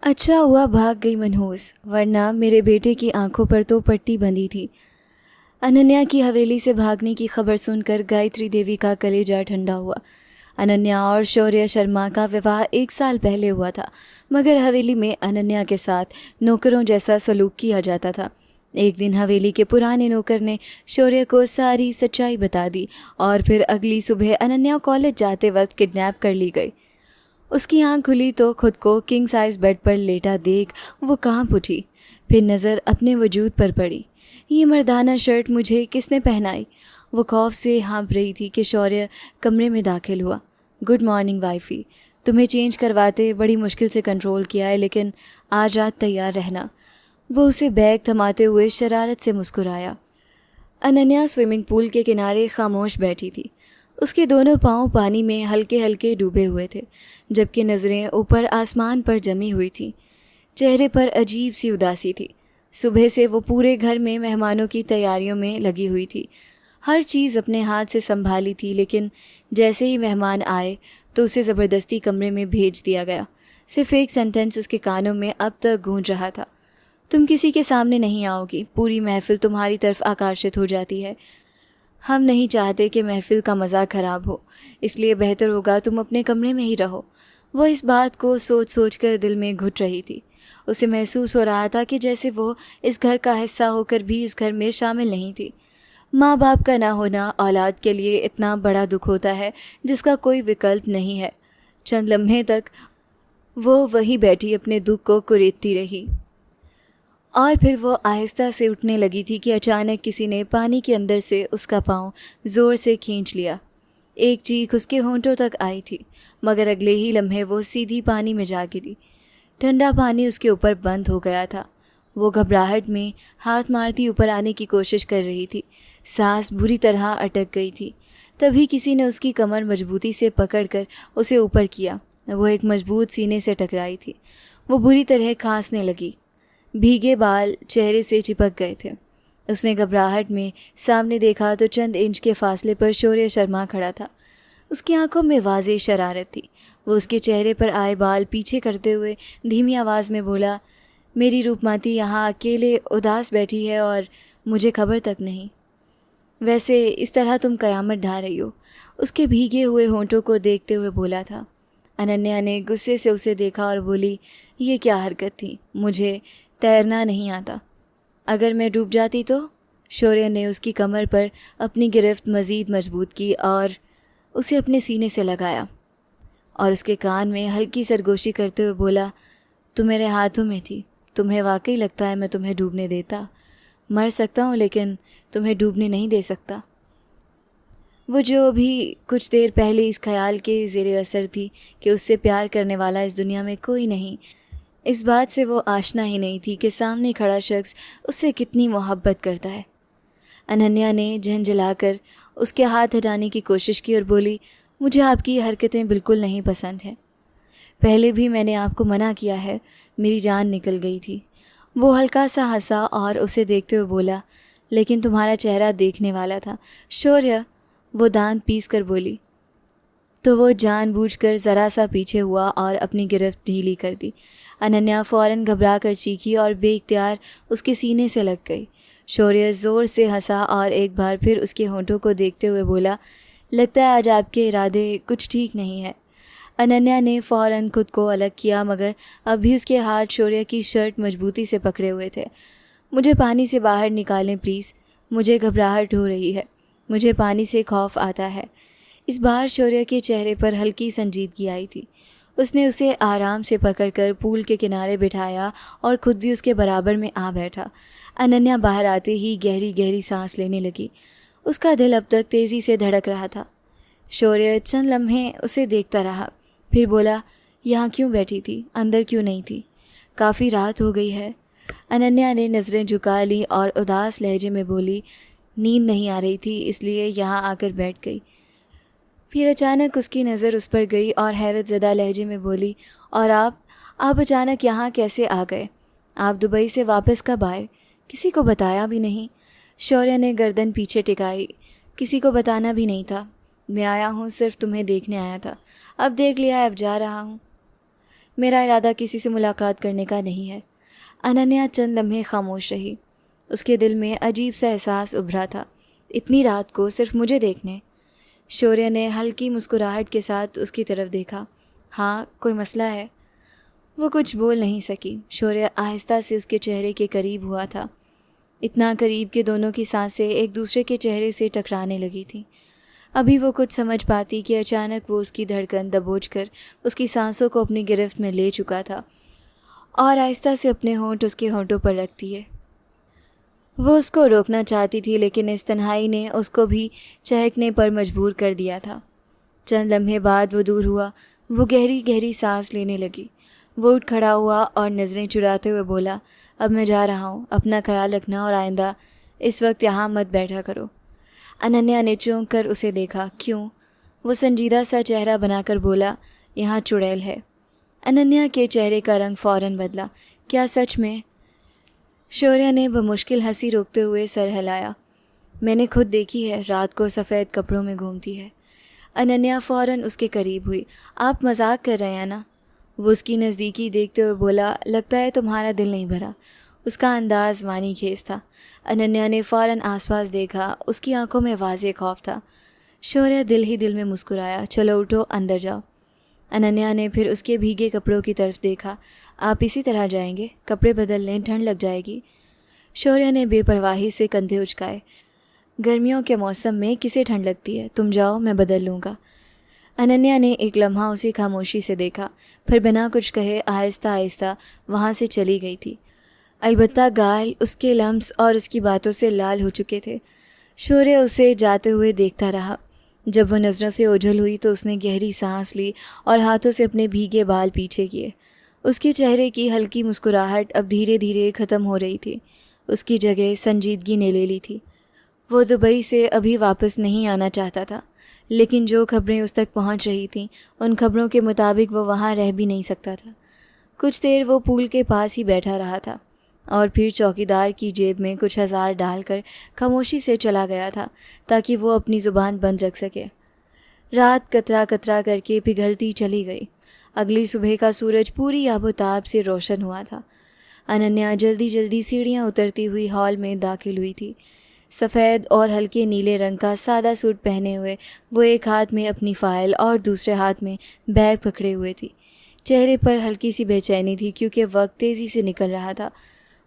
अच्छा हुआ भाग गई मनहूस, वरना मेरे बेटे की आंखों पर तो पट्टी बंधी थी। अनन्या की हवेली से भागने की खबर सुनकर गायत्री देवी का कलेजा ठंडा हुआ। अनन्या और शौर्य शर्मा का विवाह 1 साल पहले हुआ था, मगर हवेली में अनन्या के साथ नौकरों जैसा सलूक किया जाता था। एक दिन हवेली के पुराने नौकर ने शौर्य को सारी सच्चाई बता दी और फिर अगली सुबह अनन्या कॉलेज जाते वक्त किडनैप कर ली गई। उसकी आंख खुली तो खुद को किंग साइज बेड पर लेटा देख वो कांप उठी। फिर नज़र अपने वजूद पर पड़ी। ये मर्दाना शर्ट मुझे किसने पहनाई? वो खौफ से हाँप रही थी कि शौर्य कमरे में दाखिल हुआ। गुड मॉर्निंग वाइफी, तुम्हें चेंज करवाते बड़ी मुश्किल से कंट्रोल किया है, लेकिन आज रात तैयार रहना। वो उसे बैग थमाते हुए शरारत से मुस्कुराया। अनन्या स्विमिंग पूल के किनारे खामोश बैठी थी। उसके दोनों पांव पानी में हल्के हल्के डूबे हुए थे, जबकि नज़रें ऊपर आसमान पर जमी हुई थीं। चेहरे पर अजीब सी उदासी थी। सुबह से वो पूरे घर में मेहमानों की तैयारियों में लगी हुई थी। हर चीज़ अपने हाथ से संभाली थी, लेकिन जैसे ही मेहमान आए तो उसे ज़बरदस्ती कमरे में भेज दिया गया। सिर्फ एक सेंटेंस उसके कानों में अब तक गूंज रहा था। तुम किसी के सामने नहीं आओगी, पूरी महफिल तुम्हारी तरफ आकर्षित हो जाती है। हम नहीं चाहते कि महफिल का मज़ा ख़राब हो, इसलिए बेहतर होगा तुम अपने कमरे में ही रहो। वो इस बात को सोच सोच कर दिल में घुट रही थी। उसे महसूस हो रहा था कि जैसे वो इस घर का हिस्सा होकर भी इस घर में शामिल नहीं थी। माँ बाप का ना होना औलाद के लिए इतना बड़ा दुख होता है जिसका कोई विकल्प नहीं है। चंद लम्हे तक वो वहीं बैठी अपने दुख को कुरेदती रही, और फिर वो आहिस्ता से उठने लगी थी कि अचानक किसी ने पानी के अंदर से उसका पाँव ज़ोर से खींच लिया। एक चीख उसके होंठों तक आई थी, मगर अगले ही लम्हे वो सीधी पानी में जा गिरी। ठंडा पानी उसके ऊपर बंद हो गया था। वो घबराहट में हाथ मारती ऊपर आने की कोशिश कर रही थी। सांस बुरी तरह अटक गई थी। तभी किसी ने उसकी कमर मजबूती से पकड़कर उसे ऊपर किया। वो एक मजबूत सीने से टकराई थी। वो बुरी तरह खांसने लगी। भीगे बाल चेहरे से चिपक गए थे। उसने घबराहट में सामने देखा तो चंद इंच के फासले पर शौर्य शर्मा खड़ा था। उसकी आंखों में वाज़ेह शरारत थी। वो उसके चेहरे पर आए बाल पीछे करते हुए धीमी आवाज़ में बोला, मेरी रूपमाती यहाँ अकेले उदास बैठी है और मुझे खबर तक नहीं। वैसे इस तरह तुम कयामत ढा रही हो। उसके भीगे हुए होंठों को देखते हुए बोला था। अनन्या ने गुस्से से उसे देखा और बोली, ये क्या हरकत थी? मुझे तैरना नहीं आता। अगर मैं डूब जाती तो? शौर्य ने उसकी कमर पर अपनी गिरफ्त मज़ीद मजबूत की और उसे अपने सीने से लगाया और उसके कान में हल्की सरगोशी करते हुए बोला, तुम मेरे हाथों में थी। तुम्हें वाकई लगता है मैं तुम्हें डूबने देता? मर सकता हूँ, लेकिन तुम्हें डूबने नहीं दे सकता। वो जो अभी कुछ देर पहले इस ख्याल के ज़ेरे असर थी कि उससे प्यार करने वाला इस दुनिया में कोई नहीं, इस बात से वो आशना ही नहीं थी कि सामने खड़ा शख्स उससे कितनी मोहब्बत करता है। अनन्या ने झंझलाकर उसके हाथ हटाने की कोशिश की और बोली, मुझे आपकी हरकतें बिल्कुल नहीं पसंद हैं। पहले भी मैंने आपको मना किया है। मेरी जान निकल गई थी। वो हल्का सा हंसा और उसे देखते हुए बोला, लेकिन तुम्हारा चेहरा देखने वाला था शौर्य। वो दांत पीस कर बोली। तो वो जानबूझकर ज़रा सा पीछे हुआ और अपनी गिरफ्त ढीली कर दी। अनन्या फ़ौरन घबरा कर चीखी और बेइख्तियार उसके सीने से लग गई। शौर्य ज़ोर से हंसा और एक बार फिर उसके होंठों को देखते हुए बोला, लगता है आज आपके इरादे कुछ ठीक नहीं है। अनन्या ने फ़ौरन खुद को अलग किया, मगर अब भी उसके हाथ शौर्य की शर्ट मजबूती से पकड़े हुए थे। मुझे पानी से बाहर निकालें प्लीज़। मुझे घबराहट हो रही है। मुझे पानी से खौफ आता है। इस बार शौर्य के चेहरे पर हल्की संजीदगी आई थी। उसने उसे आराम से पकड़कर पूल के किनारे बिठाया और खुद भी उसके बराबर में आ बैठा। अनन्या बाहर आते ही गहरी गहरी सांस लेने लगी। उसका दिल अब तक तेज़ी से धड़क रहा था। शौर्य चंद लम्हे उसे देखता रहा, फिर बोला, यहाँ क्यों बैठी थी? अंदर क्यों नहीं थी? काफ़ी रात हो गई है। अनन्या ने नज़रें झुका ली और उदास लहजे में बोली, नींद नहीं आ रही थी इसलिए यहाँ आकर बैठ गई। फिर अचानक उसकी नज़र उस पर गई और हैरत ज़दा लहजे में बोली, और आप अचानक यहाँ कैसे आ गए? आप दुबई से वापस कब आए? किसी को बताया भी नहीं। शौर्य ने गर्दन पीछे टिकाई। किसी को बताना भी नहीं था। मैं आया हूँ, सिर्फ तुम्हें देखने आया था। अब देख लिया, अब जा रहा हूँ। मेरा इरादा किसी से मुलाकात करने का नहीं है। अनन्या चंद लम्हे खामोश रही। उसके दिल में अजीब सा एहसास उभरा था, इतनी रात को सिर्फ मुझे देखने। शौर्य ने हल्की मुस्कुराहट के साथ उसकी तरफ देखा। हाँ, कोई मसला है? वो कुछ बोल नहीं सकी। शौर्य आहिस्ता से उसके चेहरे के करीब हुआ था, इतना करीब कि दोनों की सांसें एक दूसरे के चेहरे से टकराने लगी थीं। अभी वो कुछ समझ पाती कि अचानक वो उसकी धड़कन दबोचकर उसकी सांसों को अपनी गिरफ्त में ले चुका था और आहिस्ता से अपने होंठ उसके होंठों पर रख दिए। वो उसको रोकना चाहती थी, लेकिन इस तन्हाई ने उसको भी चहकने पर मजबूर कर दिया था। चंद लम्हे बाद वो दूर हुआ। वो गहरी गहरी सांस लेने लगी। वो उठ खड़ा हुआ और नज़रें चुराते हुए बोला, अब मैं जा रहा हूँ, अपना ख्याल रखना और आइंदा इस वक्त यहाँ मत बैठा करो। अनन्या ने चौंक कर उसे देखा। क्यों? वो संजीदा सा चेहरा बनाकर बोला, यहाँ चुड़ैल है। अनन्या के चेहरे का रंग फ़ौरन बदला। क्या सच में? शौर्य ने बमुश्किल हंसी रोकते हुए सर हिलाया। मैंने खुद देखी है, रात को सफ़ेद कपड़ों में घूमती है। अनन्या फ़ौरन उसके करीब हुई। आप मजाक कर रहे हैं ना? वो उसकी नज़दीकी देखते हुए बोला, लगता है तुम्हारा दिल नहीं भरा। उसका अंदाज मानी खेज था। अनन्या ने फ़ौरन आसपास देखा। उसकी आंखों में वाज़े खौफ था। शौर्य दिल ही दिल में मुस्कुराया। चलो उठो, अंदर जाओ। अनन्या ने फिर उसके भीगे कपड़ों की तरफ देखा। आप इसी तरह जाएंगे? कपड़े बदल लें, ठंड लग जाएगी। शौर्य ने बेपरवाही से कंधे उचकाए। गर्मियों के मौसम में किसे ठंड लगती है? तुम जाओ, मैं बदल लूँगा। अनन्या ने एक लम्हा उसे खामोशी से देखा, फिर बिना कुछ कहे आहिस्ता आहिस्ता वहाँ से चली गई थी। अलबत्ता गाल उसके लम्स और उसकी बातों से लाल हो चुके थे। शौर्य उसे जाते हुए देखता रहा। जब वह नज़रों से ओझल हुई तो उसने गहरी सांस ली और हाथों से अपने भीगे बाल पीछे किए। उसके चेहरे की हल्की मुस्कुराहट अब धीरे धीरे ख़त्म हो रही थी। उसकी जगह संजीदगी ने ले ली थी। वो दुबई से अभी वापस नहीं आना चाहता था, लेकिन जो खबरें उस तक पहुंच रही थीं उन खबरों के मुताबिक वो वहाँ रह भी नहीं सकता था। कुछ देर वो पूल के पास ही बैठा रहा था और फिर चौकीदार की जेब में कुछ हज़ार डालकर खामोशी से चला गया था ताकि वो अपनी ज़ुबान बंद रख सके। रात कतरा कतरा करके पिघलती चली गई। अगली सुबह का सूरज पूरी आबोताब से रोशन हुआ था। अनन्या जल्दी जल्दी सीढ़ियाँ उतरती हुई हॉल में दाखिल हुई थी। सफ़ेद और हल्के नीले रंग का सादा सूट पहने हुए वो एक हाथ में अपनी फ़ाइल और दूसरे हाथ में बैग पकड़े हुए थी। चेहरे पर हल्की सी बेचैनी थी क्योंकि वक्त तेज़ी से निकल रहा था।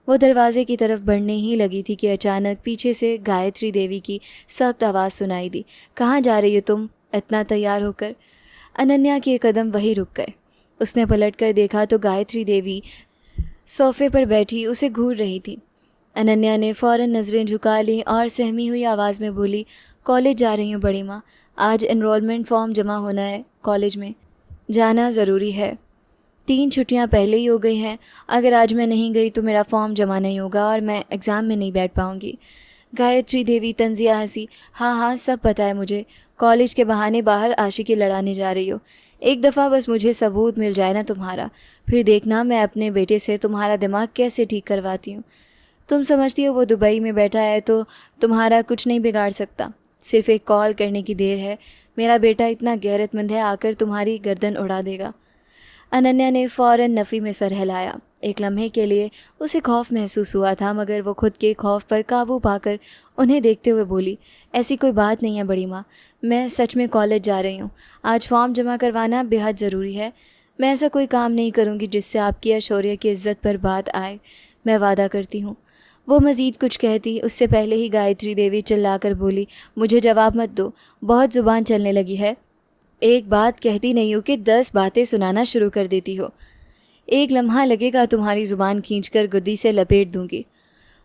वो दरवाजे की तरफ बढ़ने ही लगी थी कि अचानक पीछे से गायत्री देवी की सख्त आवाज़ सुनाई दी। कहाँ जा रही हो तुम इतना तैयार होकर? अनन्या के कदम वहीं रुक गए। उसने पलटकर देखा तो गायत्री देवी सोफे पर बैठी उसे घूर रही थी। अनन्या ने फ़ौरन नज़रें झुका लीं और सहमी हुई आवाज़ में बोली, कॉलेज जा रही हूँ बड़ी माँ, आज एनरोलमेंट फॉर्म जमा होना है कॉलेज में, जाना ज़रूरी है। 3 छुट्टियाँ पहले ही हो गई हैं, अगर आज मैं नहीं गई तो मेरा फॉर्म जमा नहीं होगा और मैं एग्ज़ाम में नहीं बैठ पाऊँगी। गायत्री देवी तंजिया हंसी। हाँ हाँ, सब पता है मुझे, कॉलेज के बहाने बाहर आशिकी लड़ाने जा रही हो। एक दफ़ा बस मुझे सबूत मिल जाए ना तुम्हारा, फिर देखना मैं अपने बेटे से तुम्हारा दिमाग कैसे ठीक करवाती हूँ। तुम समझती हो वो दुबई में बैठा है तो तुम्हारा कुछ नहीं बिगाड़ सकता, सिर्फ एक कॉल करने की देर है। मेरा बेटा इतना गैरतमंद है, आकर तुम्हारी गर्दन उड़ा देगा। अनन्या ने फ़ौरन नफ़ी में सर हिलाया। एक लम्हे के लिए उसे खौफ महसूस हुआ था, मगर वो खुद के खौफ पर काबू पाकर उन्हें देखते हुए बोली, ऐसी कोई बात नहीं है बड़ी माँ, मैं सच में कॉलेज जा रही हूँ। आज फॉर्म जमा करवाना बेहद ज़रूरी है। मैं ऐसा कोई काम नहीं करूँगी जिससे आपकी या शौर्य की इज़्ज़त पर बात आए, मैं वादा करती हूँ। वो मज़ीद कुछ कहती उससे पहले ही गायत्री देवी चिल्लाकर बोली, मुझे जवाब मत दो, बहुत ज़ुबान चलने लगी है। एक बात कहती नहीं हो कि 10 बातें सुनाना शुरू कर देती हो। एक लम्हा लगेगा तुम्हारी ज़ुबान खींचकर गुद्दी से लपेट दूंगी।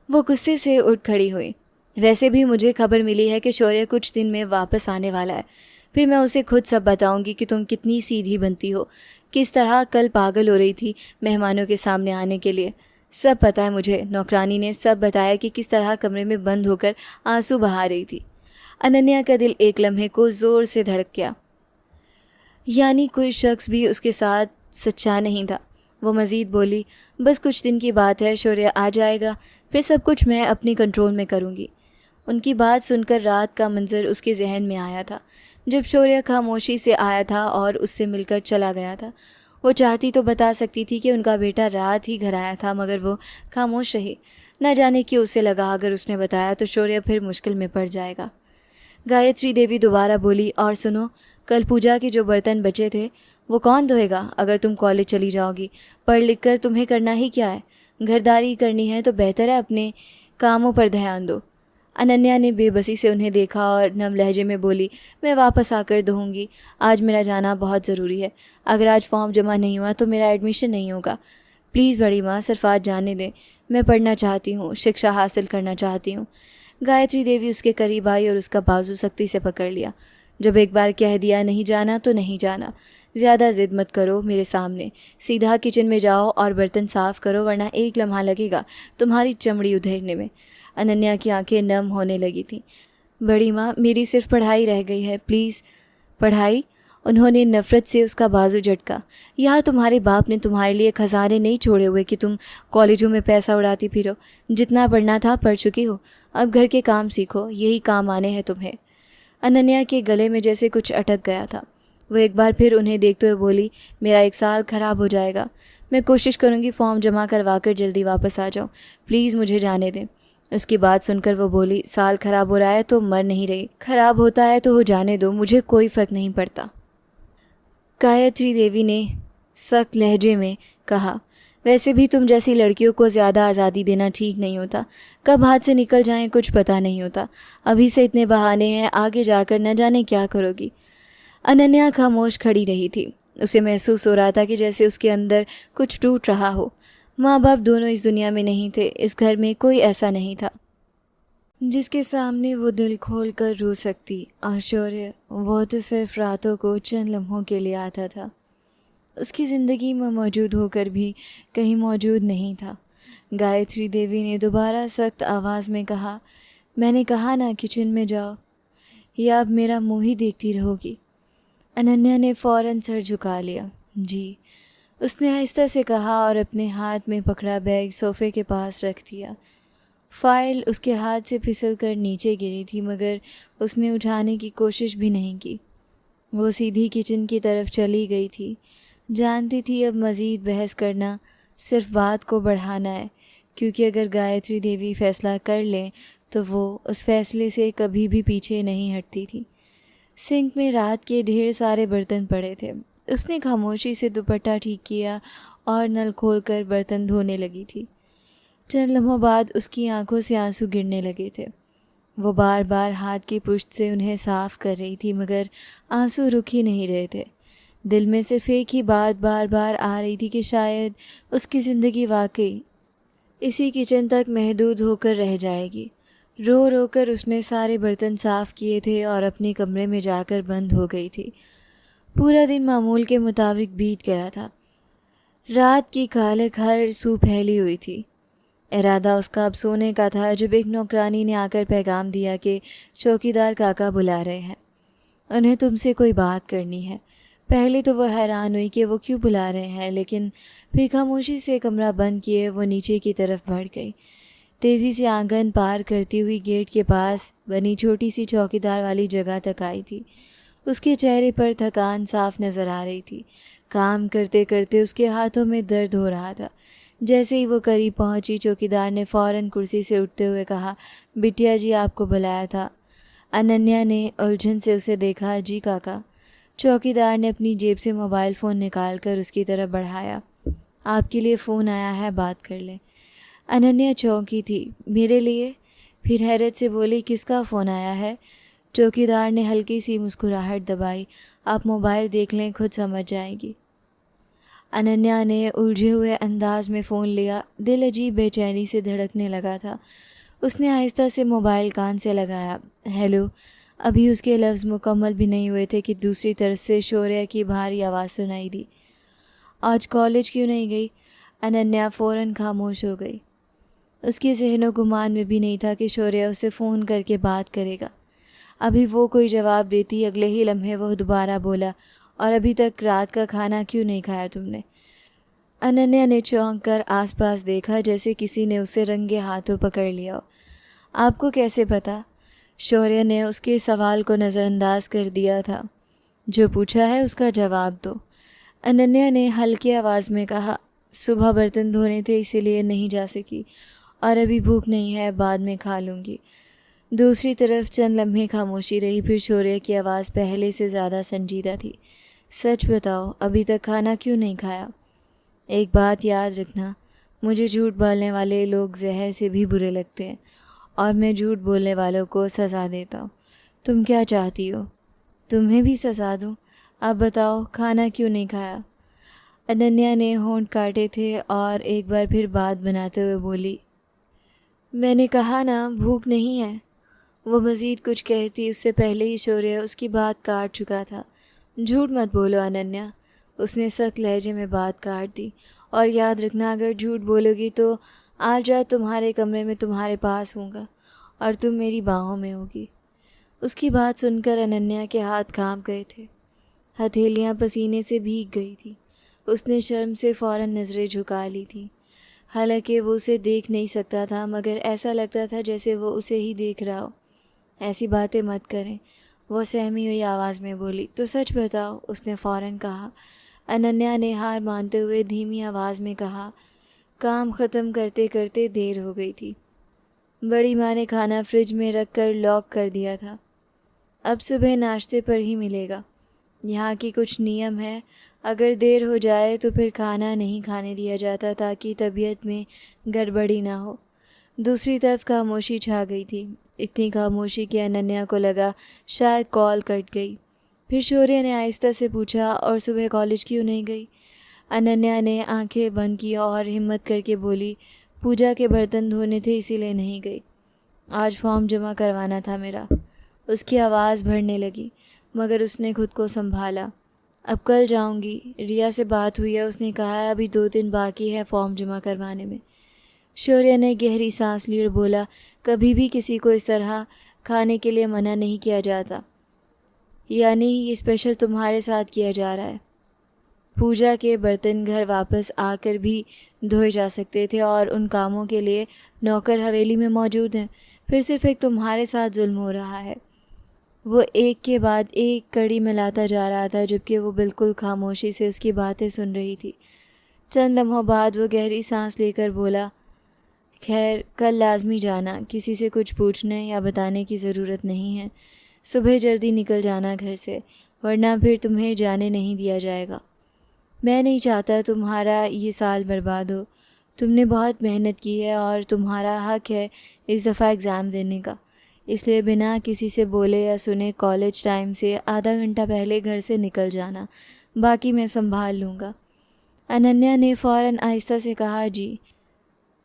वो गुस्से से उठ खड़ी हुई। वैसे भी मुझे खबर मिली है कि शौर्य कुछ दिन में वापस आने वाला है, फिर मैं उसे खुद सब बताऊंगी कि तुम कितनी सीधी बनती हो, किस तरह कल पागल हो रही थी मेहमानों के सामने आने के लिए। सब पता है मुझे, नौकरानी ने सब बताया कि किस तरह कमरे में बंद होकर आंसू बहा रही थी। अनन्या का दिल एक लम्हे को ज़ोर से धड़क गया, यानी कोई शख्स भी उसके साथ सच्चा नहीं था। वो मज़ीद बोली, बस कुछ दिन की बात है, शौर्य आ जाएगा, फिर सब कुछ मैं अपनी कंट्रोल में करूँगी। उनकी बात सुनकर रात का मंजर उसके जहन में आया था, जब शौर्य खामोशी से आया था और उससे मिलकर चला गया था। वो चाहती तो बता सकती थी कि उनका बेटा रात ही घर आया था, मगर वो खामोश रही। न जाने क्यों उसे लगा अगर उसने बताया तो शौर्य फिर मुश्किल में पड़ जाएगा। गायत्री देवी दोबारा बोली, और सुनो, कल पूजा के जो बर्तन बचे थे वो कौन धोएगा? अगर तुम कॉलेज चली जाओगी, पढ़ लिख कर तुम्हें करना ही क्या है? घरदारी करनी है तो बेहतर है अपने कामों पर ध्यान दो। अनन्या ने बेबसी से उन्हें देखा और नम लहजे में बोली, मैं वापस आकर धोऊंगी, आज मेरा जाना बहुत ज़रूरी है। अगर आज फॉर्म जमा नहीं हुआ तो मेरा एडमिशन नहीं होगा। प्लीज़ बड़ी माँ, सिर्फ आज जाने दें, मैं पढ़ना चाहती हूँ, शिक्षा हासिल करना चाहती हूँ। गायत्री देवी उसके करीब आई और उसका बाजू सख्ती से पकड़ लिया। जब एक बार कह दिया नहीं जाना तो नहीं जाना। ज़्यादा ज़िद मत करो मेरे सामने, सीधा किचन में जाओ और बर्तन साफ़ करो, वरना एक लम्हा लगेगा तुम्हारी चमड़ी उधेड़ने में। अनन्या की आंखें नम होने लगी थीं। बड़ी माँ, मेरी सिर्फ पढ़ाई रह गई है, प्लीज़। पढ़ाई? उन्होंने नफ़रत से उसका बाजू झटका। यहाँ तुम्हारे बाप ने तुम्हारे लिए खजाने नहीं छोड़े हुए कि तुम कॉलेजों में पैसा उड़ाती फिरो। जितना पढ़ना था पढ़ चुकी हो, अब घर के काम सीखो, यही काम आने हैं तुम्हें। अनन्या के गले में जैसे कुछ अटक गया था। वो एक बार फिर उन्हें देखते हुए बोली, मेरा एक साल ख़राब हो जाएगा। मैं कोशिश करूँगी फॉर्म जमा करवा कर जल्दी वापस आ जाऊँ, प्लीज़ मुझे जाने दें। उसकी बात सुनकर वो बोली, साल ख़राब हो रहा है तो मर नहीं रही, ख़राब होता है तो हो जाने दो, मुझे कोई फ़र्क नहीं पड़ता। गायत्री देवी ने सख्त लहजे में कहा, वैसे भी तुम जैसी लड़कियों को ज़्यादा आज़ादी देना ठीक नहीं होता। कब हाथ से निकल जाएं कुछ पता नहीं होता। अभी से इतने बहाने हैं, आगे जाकर न जाने क्या करोगी। अनन्या खामोश खड़ी रही थी। उसे महसूस हो रहा था कि जैसे उसके अंदर कुछ टूट रहा हो। माँ बाप दोनों इस दुनिया में नहीं थे, इस घर में कोई ऐसा नहीं था जिसके सामने वो दिल खोल कर रो सकती। और शौर्य, वो तो सिर्फ रातों को चंद लम्हों के लिए आता था, उसकी ज़िंदगी में मौजूद होकर भी कहीं मौजूद नहीं था। गायत्री देवी ने दोबारा सख्त आवाज़ में कहा, मैंने कहा ना किचन में जाओ, या अब मेरा मुँह ही देखती रहोगी? अनन्या ने फ़ौरन सर झुका लिया। जी, उसने आहिस्ता से कहा और अपने हाथ में पकड़ा बैग सोफ़े के पास रख दिया। फ़ाइल उसके हाथ से फिसल कर नीचे गिरी थी, मगर उसने उठाने की कोशिश भी नहीं की। वो सीधी किचन की तरफ चली गई थी। जानती थी अब मज़ीद बहस करना सिर्फ बात को बढ़ाना है, क्योंकि अगर गायत्री देवी फ़ैसला कर लें तो वो उस फ़ैसले से कभी भी पीछे नहीं हटती थी। सिंक में रात के ढेर सारे बर्तन पड़े थे। उसने खामोशी से दुपट्टा ठीक किया और नल खोलकर बर्तन धोने लगी थी। चंद लम्हों बाद उसकी आंखों से आंसू गिरने लगे थे। वो बार बार हाथ की पुश्त से उन्हें साफ़ कर रही थी, मगर आंसू रुक ही नहीं रहे थे। दिल में सिर्फ एक ही बात बार बार आ रही थी कि शायद उसकी ज़िंदगी वाकई इसी किचन तक महदूद होकर रह जाएगी। रो रो कर उसने सारे बर्तन साफ़ किए थे और अपने कमरे में जाकर बंद हो गई थी। पूरा दिन मामूल के मुताबिक बीत गया था। रात की कालख हर सू फैली हुई थी। इरादा उसका अब सोने का था जब एक नौकरानी ने आकर पैगाम दिया कि चौकीदार काका बुला रहे हैं, उन्हें तुमसे कोई बात करनी है। पहले तो वह हैरान हुई कि वो क्यों बुला रहे हैं, लेकिन फिर खामोशी से कमरा बंद किए वो नीचे की तरफ बढ़ गई। तेज़ी से आंगन पार करती हुई गेट के पास बनी छोटी सी चौकीदार वाली जगह तक आई थी। उसके चेहरे पर थकान साफ नज़र आ रही थी। काम करते करते उसके हाथों में दर्द हो रहा था। जैसे ही वो करीब पहुंची, चौकीदार ने फ़ौरन कुर्सी से उठते हुए कहा, बिटिया जी आपको बुलाया था। अनन्या ने उलझन से उसे देखा। जी काका। चौकीदार ने अपनी जेब से मोबाइल फ़ोन निकाल कर उसकी तरफ बढ़ाया। आपके लिए फ़ोन आया है, बात कर लें। अनन्या चौंकी थी। मेरे लिए? फिर हैरत से बोली, किसका फ़ोन आया है? चौकीदार ने हल्की सी मुस्कुराहट दबाई। आप मोबाइल देख लें, खुद समझ जाएगी। अनन्या ने उलझे हुए अंदाज में फ़ोन लिया। दिल अजीब बेचैनी से धड़कने लगा था। उसने आहिस्ता से मोबाइल कान से लगाया। हेलो। अभी उसके लफ्ज़ मुकम्मल भी नहीं हुए थे कि दूसरी तरफ से शौर्य की भारी आवाज़ सुनाई दी। आज कॉलेज क्यों नहीं गई? अनन्या फ़ौरन खामोश हो गई। उसके ज़हनो गुमान में भी नहीं था कि शौर्य उसे फ़ोन करके बात करेगा। अभी वो कोई जवाब देती, अगले ही लम्हे वो दोबारा बोला, और अभी तक रात का खाना क्यों नहीं खाया तुमने? अनन्या ने चौंक कर आसपास देखा, जैसे किसी ने उसे रंगे हाथों पकड़ लिया हो। आपको कैसे पता? शौर्य ने उसके सवाल को नज़रअंदाज कर दिया था। जो पूछा है उसका जवाब दो। अनन्या ने हल्की आवाज़ में कहा, सुबह बर्तन धोने थे इसीलिए नहीं जा सकी, और अभी भूख नहीं है, बाद में खा लूँगी। दूसरी तरफ चंद लम्हे खामोशी रही, फिर शौर्य की आवाज़ पहले से ज़्यादा संजीदा थी। सच बताओ, अभी तक खाना क्यों नहीं खाया? एक बात याद रखना, मुझे झूठ बोलने वाले लोग जहर से भी बुरे लगते हैं, और मैं झूठ बोलने वालों को सज़ा देता हूँ। तुम क्या चाहती हो? तुम्हें भी सज़ा दूँ? अब बताओ, खाना क्यों नहीं खाया? अनन्या ने होंठ काटे थे और एक बार फिर बात बनाते हुए बोली, मैंने कहा ना, भूख नहीं है। वो मज़ीद कुछ कहती उससे पहले ही शौर्य उसकी बात काट चुका था। झूठ मत बोलो अनन्या, उसने सख्त लहजे में बात काट दी, और याद रखना, अगर झूठ बोलोगी तो आज रात तुम्हारे कमरे में तुम्हारे पास होऊंगा और तुम मेरी बाहों में होगी। उसकी बात सुनकर अनन्या के हाथ कांप गए थे, हथेलियां पसीने से भीग गई थी। उसने शर्म से फ़ौरन नज़रें झुका ली थी। हालांकि वो उसे देख नहीं सकता था, मगर ऐसा लगता था जैसे वो उसे ही देख रहा हो। ऐसी बातें मत करें, वो सहमी हुई आवाज़ में बोली। तो सच बताओ, उसने फ़ौरन कहा। अनन्या ने हार मानते हुए धीमी आवाज़ में कहा, काम ख़त्म करते करते देर हो गई थी। बड़ी माँ ने खाना फ्रिज में रख कर लॉक कर दिया था। अब सुबह नाश्ते पर ही मिलेगा। यहाँ की कुछ नियम है, अगर देर हो जाए तो फिर खाना नहीं खाने दिया जाता ताकि तबीयत में गड़बड़ी ना हो। दूसरी तरफ खामोशी छा गई थी, इतनी खामोशी कि अनन्या को लगा शायद कॉल कट गई। फिर शौर्य ने आहिस्ता से पूछा, और सुबह कॉलेज क्यों नहीं गई? अनन्या ने आंखें बंद की और हिम्मत करके बोली, पूजा के बर्तन धोने थे इसीलिए नहीं गई। आज फॉर्म जमा करवाना था मेरा। उसकी आवाज़ भरने लगी, मगर उसने खुद को संभाला। अब कल जाऊंगी, रिया से बात हुई है, उसने कहा है अभी 2 दिन बाकी है फॉर्म जमा करवाने में। शौर्य ने गहरी सांस ली और बोला, कभी भी किसी को इस तरह खाने के लिए मना नहीं किया जाता, यानी ये स्पेशल तुम्हारे साथ किया जा रहा है। पूजा के बर्तन घर वापस आकर भी धोए जा सकते थे, और उन कामों के लिए नौकर हवेली में मौजूद हैं। फिर सिर्फ एक तुम्हारे साथ जुल्म हो रहा है। वो एक के बाद एक कड़ी मिलाता जा रहा था, जबकि वो बिल्कुल खामोशी से उसकी बातें सुन रही थी। चंद लम्हों बाद वो गहरी सांस लेकर बोला, खैर कल लाजमी जाना, किसी से कुछ पूछने या बताने की ज़रूरत नहीं है। सुबह जल्दी निकल जाना घर से, वरना फिर तुम्हें जाने नहीं दिया जाएगा। मैं नहीं चाहता तुम्हारा ये साल बर्बाद हो। तुमने बहुत मेहनत की है और तुम्हारा हक है इस दफ़ा एग्ज़ाम देने का। इसलिए बिना किसी से बोले या सुने कॉलेज टाइम से आधा घंटा पहले घर से निकल जाना, बाकी मैं संभाल लूँगा। अनन्या ने फ़ौरन आहिस्ता से कहा, जी।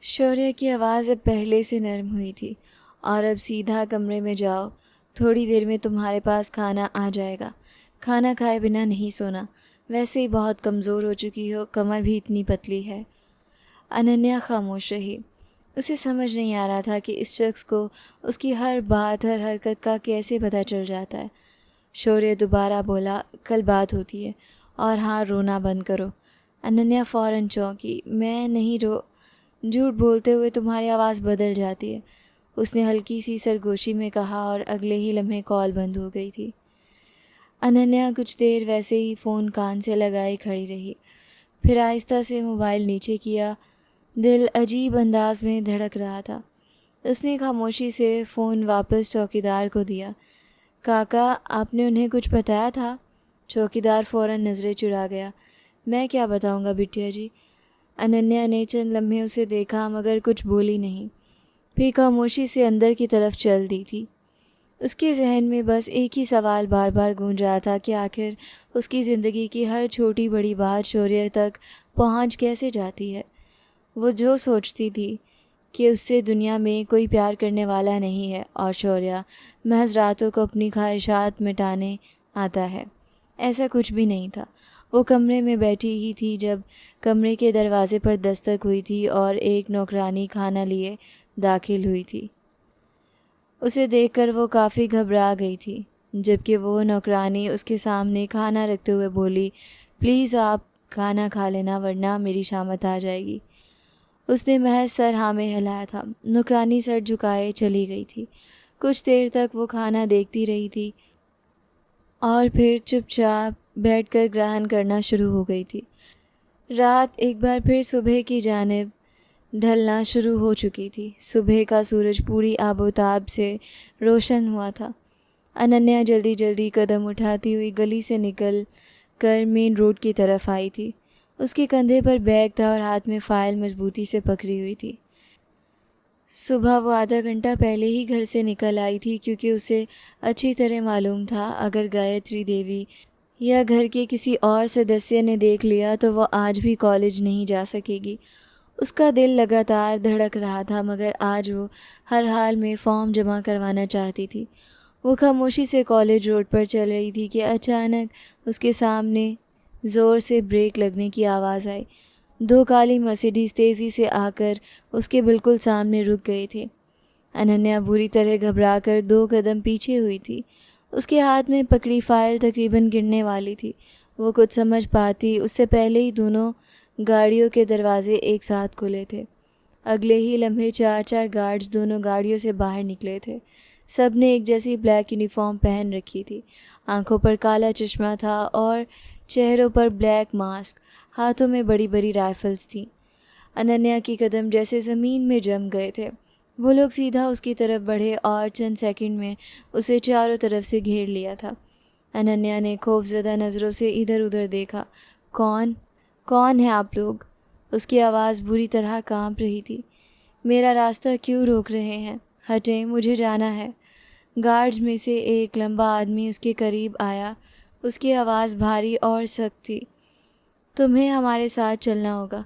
शौर्य की आवाज़ अब पहले से नरम हुई थी, और अब सीधा कमरे में जाओ, थोड़ी देर में तुम्हारे पास खाना आ जाएगा। खाना खाए बिना नहीं सोना, वैसे ही बहुत कमज़ोर हो चुकी हो, कमर भी इतनी पतली है। अनन्या खामोश रही। उसे समझ नहीं आ रहा था कि इस शख्स को उसकी हर बात, हर हरकत का कैसे पता चल जाता है। शौर्य दोबारा बोला, कल बात होती है, और हाँ, रोना बंद करो। अनन्या फ़ौरन चौंकी। मैं नहीं झूठ बोलते हुए तुम्हारी आवाज़ बदल जाती है, उसने हल्की सी सरगोशी में कहा, और अगले ही लम्हे कॉल बंद हो गई थी। अनन्या कुछ देर वैसे ही फ़ोन कान से लगाए खड़ी रही, फिर आहिस्ता से मोबाइल नीचे किया। दिल अजीब अंदाज में धड़क रहा था। उसने खामोशी से फ़ोन वापस चौकीदार को दिया। काका, आपने उन्हें कुछ बताया था? चौकीदार फ़ौरन नज़रें चुरा गया। मैं क्या बताऊंगा बिटिया जी। अनन्या ने चंद लम्हे उसे देखा, मगर कुछ बोली नहीं। फिर खामोशी से अंदर की तरफ चल दी थी। उसके जहन में बस एक ही सवाल बार बार गूंज रहा था कि आखिर उसकी ज़िंदगी की हर छोटी बड़ी बात शौर्य तक पहुंच कैसे जाती है। वो जो सोचती थी कि उससे दुनिया में कोई प्यार करने वाला नहीं है, और शौर्य महज रातों को अपनी ख्वाहिशात मिटाने आता है, ऐसा कुछ भी नहीं था। वो कमरे में बैठी ही थी जब कमरे के दरवाज़े पर दस्तक हुई थी और एक नौकरानी खाना लिए दाखिल हुई थी। उसे देखकर वो काफ़ी घबरा गई थी, जबकि वो नौकरानी उसके सामने खाना रखते हुए बोली, प्लीज़ आप खाना खा लेना, वरना मेरी शामत आ जाएगी। उसने महज सर हाँ में हिलाया था। नौकरानी सर झुकाए चली गई थी। कुछ देर तक वो खाना देखती रही थी, और फिर चुपचाप बैठकर ग्रहण करना शुरू हो गई थी। रात एक बार फिर सुबह की जानिब ढलना शुरू हो चुकी थी। सुबह का सूरज पूरी आबोताब से रोशन हुआ था। अनन्या जल्दी जल्दी कदम उठाती हुई गली से निकल कर मेन रोड की तरफ आई थी। उसके कंधे पर बैग था और हाथ में फ़ाइल मजबूती से पकड़ी हुई थी। सुबह वो आधा घंटा पहले ही घर से निकल आई थी, क्योंकि उसे अच्छी तरह मालूम था अगर गायत्री देवी या घर के किसी और सदस्य ने देख लिया तो वो आज भी कॉलेज नहीं जा सकेगी। उसका दिल लगातार धड़क रहा था, मगर आज वो हर हाल में फॉर्म जमा करवाना चाहती थी। वो खामोशी से कॉलेज रोड पर चल रही थी कि अचानक उसके सामने ज़ोर से ब्रेक लगने की आवाज़ आई। दो काली मर्सिडीज़ तेज़ी से आकर उसके बिल्कुल सामने रुक गए थे। अनन्या बुरी तरह घबराकर 2 कदम पीछे हुई थी। उसके हाथ में पकड़ी फ़ाइल तकरीबन गिरने वाली थी। वो कुछ समझ पाती उससे पहले ही दोनों गाड़ियों के दरवाजे एक साथ खुले थे। अगले ही लम्हे 4-4 गार्ड्स दोनों गाड़ियों से बाहर निकले थे। सब ने एक जैसी ब्लैक यूनिफॉर्म पहन रखी थी। आंखों पर काला चश्मा था और चेहरों पर ब्लैक मास्क। हाथों में बड़ी बड़ी राइफल्स थीं। अनन्या के कदम जैसे ज़मीन में जम गए थे। वो लोग सीधा उसकी तरफ बढ़े और चंद सेकंड में उसे चारों तरफ से घेर लिया था। अनन्या ने खौफज़दा नज़रों से इधर उधर देखा। कौन कौन है आप लोग? उसकी आवाज़ बुरी तरह कांप रही थी। मेरा रास्ता क्यों रोक रहे हैं? हटें, मुझे जाना है। गार्ड्स में से एक लंबा आदमी उसके करीब आया। उसकी आवाज़ भारी और सख्त थी। तुम्हें हमारे साथ चलना होगा।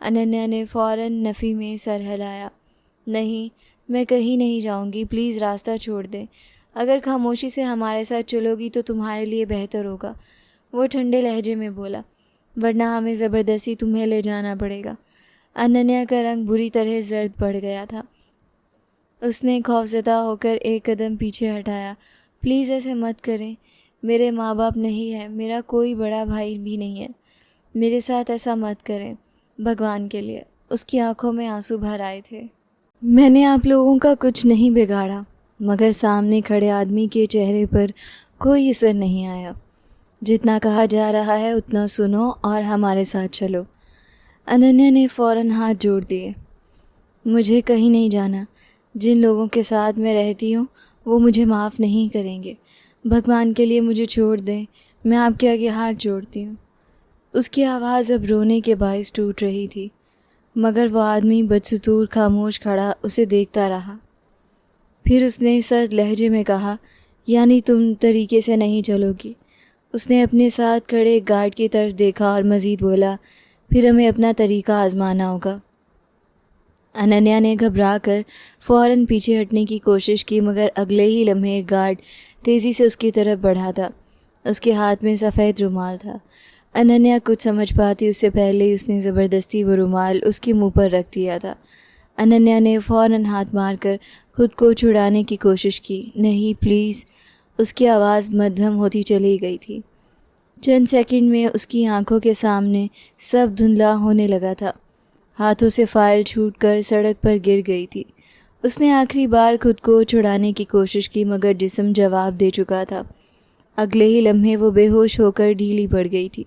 अनन्या ने फ़ौरन नफ़ी में सर हिलाया। नहीं, मैं कहीं नहीं जाऊंगी, प्लीज़ रास्ता छोड़ दें। अगर खामोशी से हमारे साथ चलोगी तो तुम्हारे लिए बेहतर होगा, वो ठंडे लहजे में बोला, वरना हमें ज़बरदस्ती तुम्हें ले जाना पड़ेगा। अनन्या का रंग बुरी तरह जर्द पड़ गया था। उसने खौफज़दा होकर एक कदम पीछे हटाया। प्लीज़ ऐसे मत करें, मेरे माँ बाप नहीं है, मेरा कोई बड़ा भाई भी नहीं है। मेरे साथ ऐसा मत करें, भगवान के लिए। उसकी आंखों में आंसू भर आए थे। मैंने आप लोगों का कुछ नहीं बिगाड़ा, मगर सामने खड़े आदमी के चेहरे पर कोई असर नहीं आया। जितना कहा जा रहा है उतना सुनो और हमारे साथ चलो। अनन्या ने फ़ौरन हाथ जोड़ दिए। मुझे कहीं नहीं जाना। जिन लोगों के साथ मैं रहती हूँ वो मुझे माफ़ नहीं करेंगे। भगवान के लिए मुझे छोड़ दें, मैं आपके आगे हाथ जोड़ती हूँ। उसकी आवाज़ अब रोने के बायस टूट रही थी, मगर वो आदमी बदसतूर खामोश खड़ा उसे देखता रहा। फिर उसने सर्द लहजे में कहा, यानी तुम तरीके से नहीं चलोगी? उसने अपने साथ खड़े एक गार्ड की तरफ देखा और मज़ीद बोला, फिर हमें अपना तरीका आजमाना होगा। अनन्या ने घबरा कर फ़ौरन पीछे हटने की कोशिश की, मगर अगले ही लम्हे एक गार्ड तेज़ी से उसकी तरफ बढ़ा था। उसके हाथ में सफ़ेद रुमाल था। अनन्या कुछ समझ पाती उससे पहले ही उसने ज़बरदस्ती वो रुमाल उसके मुंह पर रख दिया था। अनन्या ने फ़ौरन हाथ मारकर खुद को छुड़ाने की कोशिश की। नहीं, प्लीज़। उसकी आवाज़ मध्यम होती चली गई थी। चंद सेकंड में उसकी आंखों के सामने सब धुंधला होने लगा था। हाथों से फ़ाइल छूटकर सड़क पर गिर गई थी। उसने आखिरी बार खुद को छुड़ाने की कोशिश की, मगर जिस्म जवाब दे चुका था। अगले ही लम्हे वो बेहोश होकर ढीली पड़ गई थी।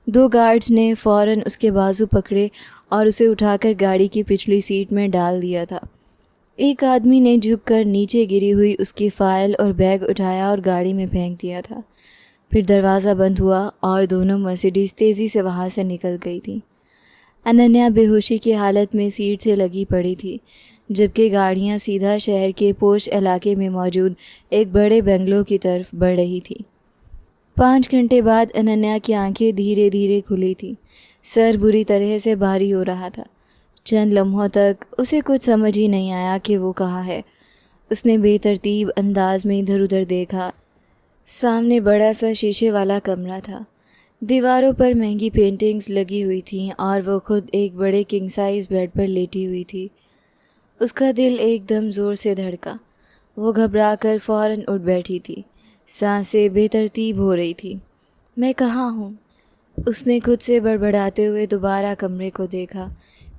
2 गार्ड्स ने फ़ौरन उसके बाजू पकड़े और उसे उठाकर गाड़ी की पिछली सीट में डाल दिया था। एक आदमी ने झुककर नीचे गिरी हुई उसकी फ़ाइल और बैग उठाया और गाड़ी में फेंक दिया था। फिर दरवाज़ा बंद हुआ और दोनों मर्सिडीज़ तेज़ी से वहाँ से निकल गई थी। अनन्या बेहोशी की हालत में सीट से लगी पड़ी थी, जबकि गाड़ियाँ सीधा शहर के पोश इलाके में मौजूद एक बड़े बंगलों की तरफ बढ़ रही थी। 5 घंटे बाद अनन्या की आंखें धीरे धीरे खुली थी। सर बुरी तरह से भारी हो रहा था। चंद लम्हों तक उसे कुछ समझ ही नहीं आया कि वो कहाँ है। उसने बेतरतीब अंदाज में इधर उधर देखा। सामने बड़ा सा शीशे वाला कमरा था। दीवारों पर महंगी पेंटिंग्स लगी हुई थीं और वो खुद एक बड़े किंग साइज़ बेड पर लेटी हुई थी। उसका दिल एकदम ज़ोर से धड़का। वो घबरा कर फ़ौरन उठ बैठी थी। सांसें बेतरतीब हो रही थी। मैं कहाँ हूँ? उसने खुद से बड़बड़ाते हुए दोबारा कमरे को देखा।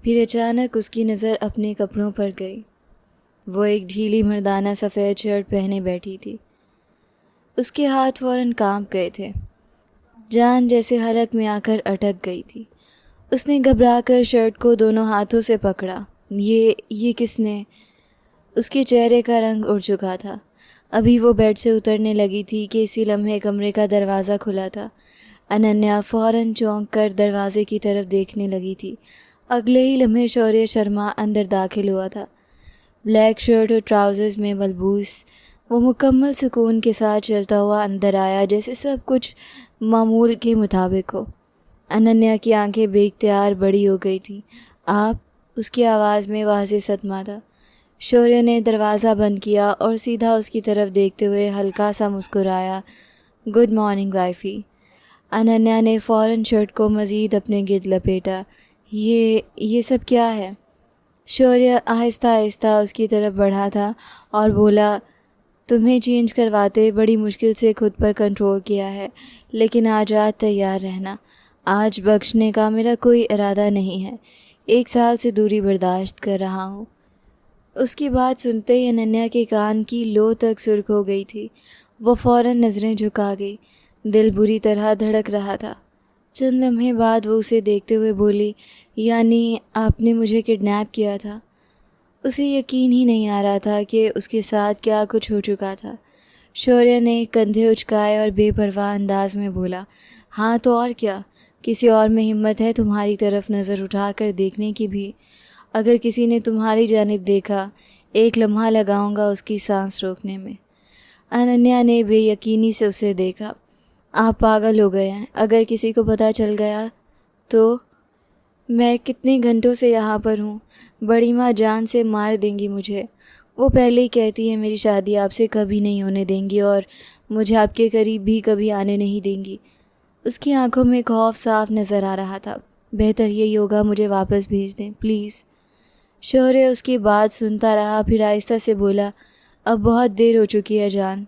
फिर अचानक उसकी नज़र अपने कपड़ों पर गई। वो एक ढीली मर्दाना सफ़ेद शर्ट पहने बैठी थी। उसके हाथ फ़ौरन कांप गए थे। जान जैसे हलक में आकर अटक गई थी। उसने घबराकर शर्ट को दोनों हाथों से पकड़ा। ये किसने? उसके चेहरे का रंग उड़ चुका था। अभी वो बेड से उतरने लगी थी कि इसी लम्हे कमरे का दरवाज़ा खुला था। अनन्या फ़ौरन चौंक कर दरवाजे की तरफ देखने लगी थी। अगले ही लम्हे शौर्य शर्मा अंदर दाखिल हुआ था। ब्लैक शर्ट और ट्राउज़र्स में मलबूस वो मुकम्मल सुकून के साथ चलता हुआ अंदर आया, जैसे सब कुछ मामूल के मुताबिक हो। अनन्या की आंखें बेख्तियार बड़ी हो गई थी। आप? उसकी आवाज़ में वाज़ेह सदमा था। शौर्य ने दरवाज़ा बंद किया और सीधा उसकी तरफ देखते हुए हल्का सा मुस्कुराया। Good morning वाइफ़ी। अनन्या ने फ़ौरन शर्ट को मज़ीद अपने गिर्द लपेटा। ये सब क्या है? शौर्य आहिस्ता आहिस्ता उसकी तरफ बढ़ा था और बोला, तुम्हें चेंज करवाते बड़ी मुश्किल से खुद पर कंट्रोल किया है, लेकिन आज रात तैयार रहना। आज बख्शने का मेरा कोई इरादा नहीं है। 1 साल से दूरी बर्दाश्त कर रहा हूँ। उसकी बात सुनते ही अनन्या के कान की लो तक सुर्ख हो गई थी। वो फ़ौरन नज़रें झुका गई। दिल बुरी तरह धड़क रहा था। चंद लम्हे बाद वो उसे देखते हुए बोली, यानी आपने मुझे किडनैप किया था? उसे यकीन ही नहीं आ रहा था कि उसके साथ क्या कुछ हो चुका था। शौर्य ने कंधे उचकाए और बेपरवाह अंदाज में बोला, हाँ तो और क्या? किसी और में हिम्मत है तुम्हारी तरफ नज़र उठाकर देखने की भी? अगर किसी ने तुम्हारी जानिब देखा, 1 लम्हा लगाऊंगा उसकी सांस रोकने में। अनन्या ने बेयकीनी से उसे देखा। आप पागल हो गए हैं। अगर किसी को पता चल गया तो? मैं कितने घंटों से यहाँ पर हूँ। बड़ी माँ जान से मार देंगी मुझे। वो पहले ही कहती है मेरी शादी आपसे कभी नहीं होने देंगी और मुझे आपके करीब भी कभी आने नहीं देंगी। उसकी आंखों में खौफ साफ नज़र आ रहा था। बेहतर यही होगा मुझे वापस भेज दें प्लीज़। शौर्य उसकी बात सुनता रहा, फिर आहिस्ता से बोला, अब बहुत देर हो चुकी है जान।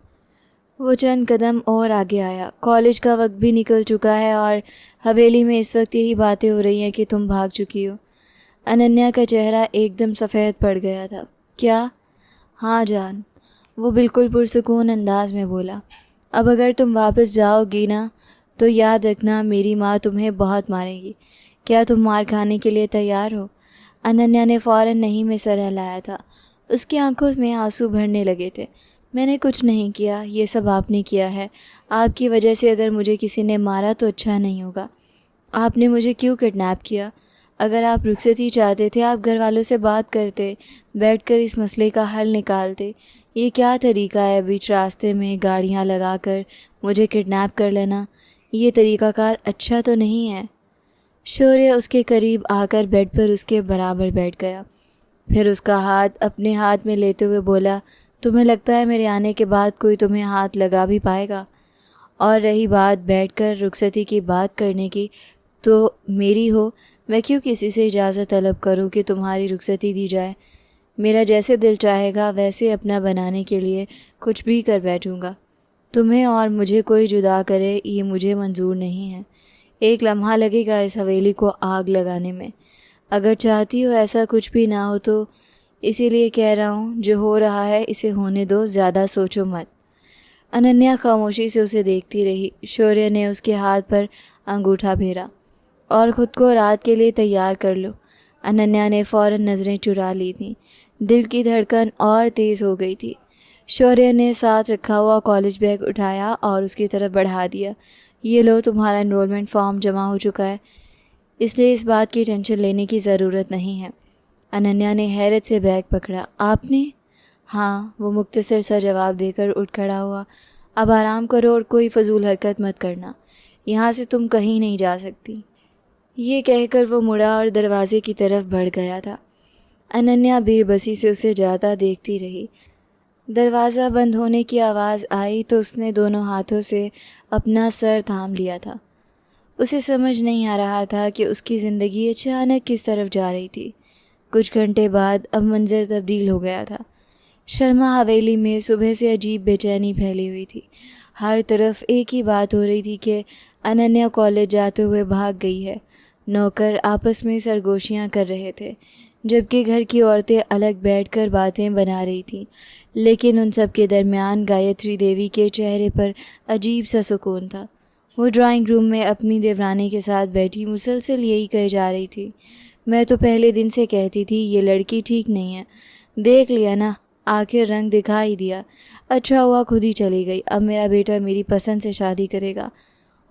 वो चंद कदम और आगे आया। कॉलेज का वक्त भी निकल चुका है और हवेली में इस वक्त यही बातें हो रही हैं कि तुम भाग चुकी हो। अनन्या का चेहरा एकदम सफ़ेद पड़ गया था। क्या? हाँ जान, वो बिल्कुल पुरसुकून अंदाज में बोला। अब अगर तुम वापस जाओगी ना तो याद रखना मेरी माँ तुम्हें बहुत मारेगी। क्या तुम मार खाने के लिए तैयार हो? अनन्या ने फ़ौरन नहीं में सर हिलाया था। उसकी आंखों में आंसू भरने लगे थे। मैंने कुछ नहीं किया, ये सब आपने किया है। आपकी वजह से अगर मुझे किसी ने मारा तो अच्छा नहीं होगा। आपने मुझे क्यों किडनैप किया? अगर आप रुखसती चाहते थे आप घर वालों से बात करते, बैठकर इस मसले का हल निकालते। ये क्या तरीका है बीच रास्ते में गाड़ियाँ लगाकर मुझे किडनैप कर लेना? ये तरीक़ाकार अच्छा तो नहीं है। शौर्य उसके करीब आकर बेड पर उसके बराबर बैठ गया। फिर उसका हाथ अपने हाथ में लेते हुए बोला, तुम्हें लगता है मेरे आने के बाद कोई तुम्हें हाथ लगा भी पाएगा? और रही बात बैठकर रुखसती की बात करने की, तो मेरी हो, मैं क्यों किसी से इजाज़त तलब करूं कि तुम्हारी रुखसती दी जाए? मेरा जैसे दिल चाहेगा वैसे अपना बनाने के लिए कुछ भी कर बैठूंगा। तुम्हें और मुझे कोई जुदा करे ये मुझे मंजूर नहीं है। 1 लम्हा लगेगा इस हवेली को आग लगाने में। अगर चाहती हो ऐसा कुछ भी ना हो तो इसीलिए कह रहा हूँ, जो हो रहा है इसे होने दो, ज़्यादा सोचो मत। अनन्या खामोशी से उसे देखती रही। शौर्य ने उसके हाथ पर अंगूठा फेरा। और ख़ुद को रात के लिए तैयार कर लो। अनन्या ने फ़ौरन नज़रें चुरा ली थीं। दिल की धड़कन और तेज़ हो गई थी। शौर्य ने साथ रखा हुआ कॉलेज बैग उठाया और उसकी तरफ बढ़ा दिया। ये लो, तुम्हारा एनरोलमेंट फॉर्म जमा हो चुका है, इसलिए इस बात की टेंशन लेने की ज़रूरत नहीं है। अनन्या ने हैरत से बैग पकड़ा। आपने? हाँ, वो मुख्तसर सा जवाब देकर उठ खड़ा हुआ। अब आराम करो और कोई फ़जूल हरकत मत करना। यहाँ से तुम कहीं नहीं जा सकती। ये कहकर वो मुड़ा और दरवाजे की तरफ बढ़ गया था। अनन्या बेबसी से उसे जाता देखती रही। दरवाज़ा बंद होने की आवाज़ आई तो उसने दोनों हाथों से अपना सर थाम लिया था। उसे समझ नहीं आ रहा था कि उसकी ज़िंदगी अचानक किस तरफ जा रही थी। कुछ घंटे बाद अब मंज़र तब्दील हो गया था। शर्मा हवेली में सुबह से अजीब बेचैनी फैली हुई थी। हर तरफ एक ही बात हो रही थी कि अनन्या कॉलेज जाते हुए भाग गई है। नौकर आपस में सरगोशियाँ कर रहे थे, जबकि घर की औरतें अलग बैठकर बातें बना रही थीं। लेकिन उन सब के दरमियान गायत्री देवी के चेहरे पर अजीब सा सुकून था। वो ड्राइंग रूम में अपनी देवरानी के साथ बैठी मुसलसल यही कहे जा रही थी, मैं तो पहले दिन से कहती थी ये लड़की ठीक नहीं है। देख लिया ना, आखिर रंग दिखा ही दिया। अच्छा हुआ खुद ही चली गई, अब मेरा बेटा मेरी पसंद से शादी करेगा।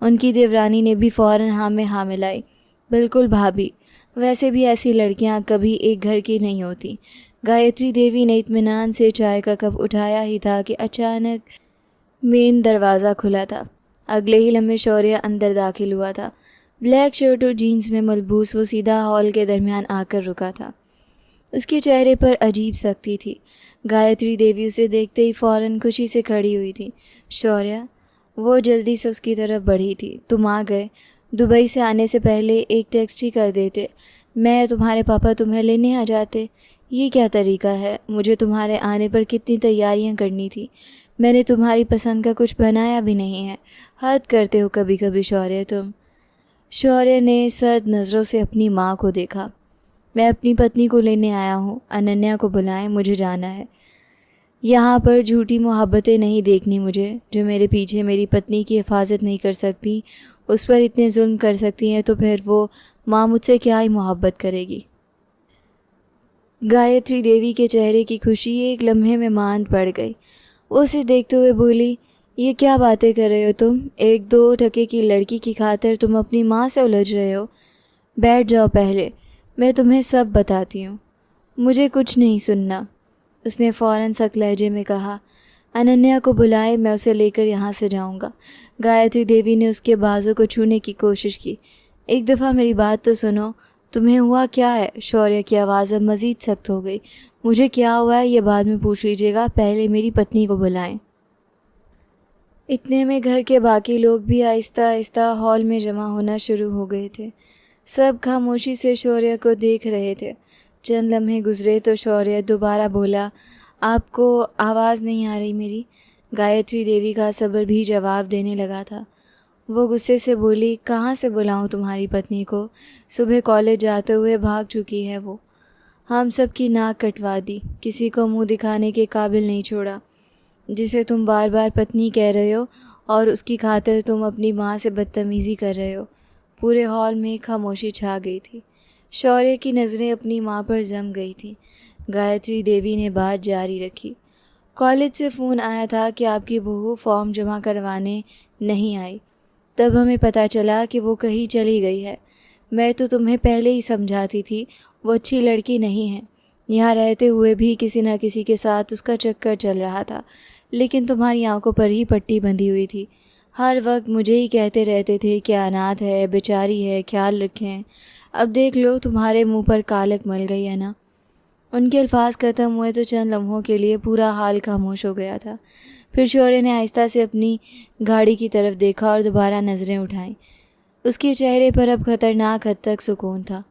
उनकी देवरानी ने भी फ़ौरन हाँ में हाँ मिलाई। बिल्कुल भाभी, वैसे भी ऐसी लड़कियां कभी एक घर की नहीं होती। गायत्री देवी ने इत्मीनान से चाय का कप उठाया ही था कि अचानक मेन दरवाज़ा खुला था। अगले ही लम्हे शौर्य अंदर दाखिल हुआ था। ब्लैक शर्ट और जीन्स में मलबूस वो सीधा हॉल के दरमियान आकर रुका था। उसके चेहरे पर अजीब सख्ती थी। गायत्री देवी उसे देखते ही फ़ौरन खुशी से खड़ी हुई थी। शौर्य, वो जल्दी से उसकी तरफ बढ़ी थी। तुम आ गए। दुबई से आने से पहले एक टेक्स्ट ही कर देते, मैं या तुम्हारे पापा तुम्हें लेने आ जाते। ये क्या तरीका है? मुझे तुम्हारे आने पर कितनी तैयारियां करनी थी। मैंने तुम्हारी पसंद का कुछ बनाया भी नहीं है। हद करते हो कभी कभी शौर्य तुम। शौर्य ने सर्द नज़रों से अपनी माँ को देखा। मैं अपनी पत्नी को लेने आया हूँ, अनन्या को बुलाएं, मुझे जाना है। यहाँ पर झूठी मोहब्बतें नहीं देखनी मुझे। जो मेरे पीछे मेरी पत्नी की हिफाजत नहीं कर सकती, उस पर इतने जुल्म कर सकती हैं, तो फिर वो माँ मुझसे क्या ही मोहब्बत करेगी। गायत्री देवी के चेहरे की खुशी एक लम्हे में मांद पड़ गई। वो उसे देखते हुए बोली, ये क्या बातें कर रहे हो तुम? एक दो टके की लड़की की खातिर तुम अपनी माँ से उलझ रहे हो। बैठ जाओ पहले, मैं तुम्हें सब बताती हूँ। मुझे कुछ नहीं सुनना, उसने फ़ौरन सख्त लहजे में कहा। अनन्या को बुलाए, मैं उसे लेकर यहाँ से जाऊँगा। गायत्री देवी ने उसके बाजू को छूने की कोशिश की। एक दफ़ा मेरी बात तो सुनो, तुम्हें हुआ क्या है? शौर्य की आवाज़ अब मज़ीद सख्त हो गई। मुझे क्या हुआ है ये बाद में पूछ लीजिएगा, पहले मेरी पत्नी को बुलाएं। इतने में घर के बाकी लोग भी आहिस्ता आहिस्ता हॉल में जमा होना शुरू हो गए थे। सब खामोशी से शौर्य को देख रहे थे। चंद लम्हे गुजरे तो शौर्य दोबारा बोला, आपको आवाज़ नहीं आ रही मेरी? गायत्री देवी का सब्र भी जवाब देने लगा था। वो गुस्से से बोली, कहाँ से बुलाऊं तुम्हारी पत्नी को? सुबह कॉलेज जाते हुए भाग चुकी है वो। हम सब की नाक कटवा दी, किसी को मुंह दिखाने के काबिल नहीं छोड़ा। जिसे तुम बार बार पत्नी कह रहे हो और उसकी खातिर तुम अपनी माँ से बदतमीज़ी कर रहे हो। पूरे हॉल में खामोशी छा गई थी। शौर्य की नज़रें अपनी माँ पर जम गई थी। गायत्री देवी ने बात जारी रखी, कॉलेज से फ़ोन आया था कि आपकी बहू फॉर्म जमा करवाने नहीं आई। तब हमें पता चला कि वो कहीं चली गई है। मैं तो तुम्हें पहले ही समझाती थी वो अच्छी लड़की नहीं है। यहाँ रहते हुए भी किसी न किसी के साथ उसका चक्कर चल रहा था, लेकिन तुम्हारी आंखों पर ही पट्टी बंधी हुई थी। हर वक्त मुझे ही कहते रहते थे कि अनाथ है, बेचारी है, ख्याल रखें। अब देख लो, तुम्हारे मुंह पर कालक मल गई है ना। उनके अल्फाज ख़त्म हुए तो चंद लम्हों के लिए पूरा हाल खामोश हो गया था। फिर शौर्य ने आहिस्ता से अपनी गाड़ी की तरफ देखा और दोबारा नज़रें उठाईं। उसके चेहरे पर अब ख़तरनाक हद तक सुकून था।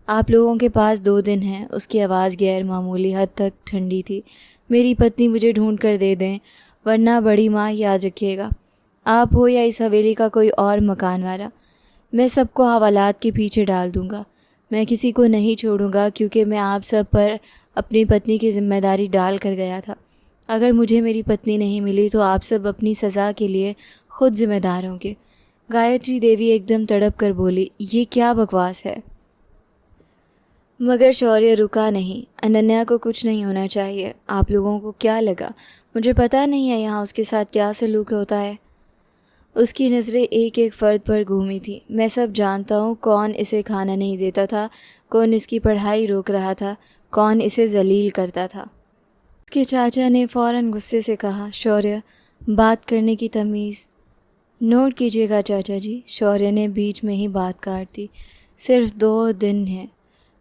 आप लोगों के पास 2 दिन हैं। उसकी आवाज़ गैर मामूली हद तक ठंडी थी। मेरी पत्नी मुझे ढूंढ कर दे दें, वरना बड़ी माँ याद रखिएगा, आप हो या इस हवेली का कोई और मकान वाला, मैं सबको हवालात के पीछे डाल दूँगा। मैं किसी को नहीं छोड़ूंगा, क्योंकि मैं आप सब पर अपनी पत्नी की जिम्मेदारी डाल कर गया था। अगर मुझे मेरी पत्नी नहीं मिली तो आप सब अपनी सज़ा के लिए खुद जिम्मेदार होंगे। गायत्री देवी एकदम तड़प कर बोली, ये क्या बकवास है? मगर शौर्य रुका नहीं। अनन्या को कुछ नहीं होना चाहिए। आप लोगों को क्या लगा? मुझे पता नहीं है यहाँ उसके साथ क्या सलूक होता है। उसकी नज़रें एक एक फ़र्द पर घूमी थी। मैं सब जानता हूँ, कौन इसे खाना नहीं देता था, कौन इसकी पढ़ाई रोक रहा था, कौन इसे जलील करता था। उसके चाचा ने फ़ौरन गुस्से से कहा, शौर्य, बात करने की तमीज़ नोट कीजिएगा चाचा जी। शौर्य ने बीच में ही बात काट दी। सिर्फ 2 दिन है,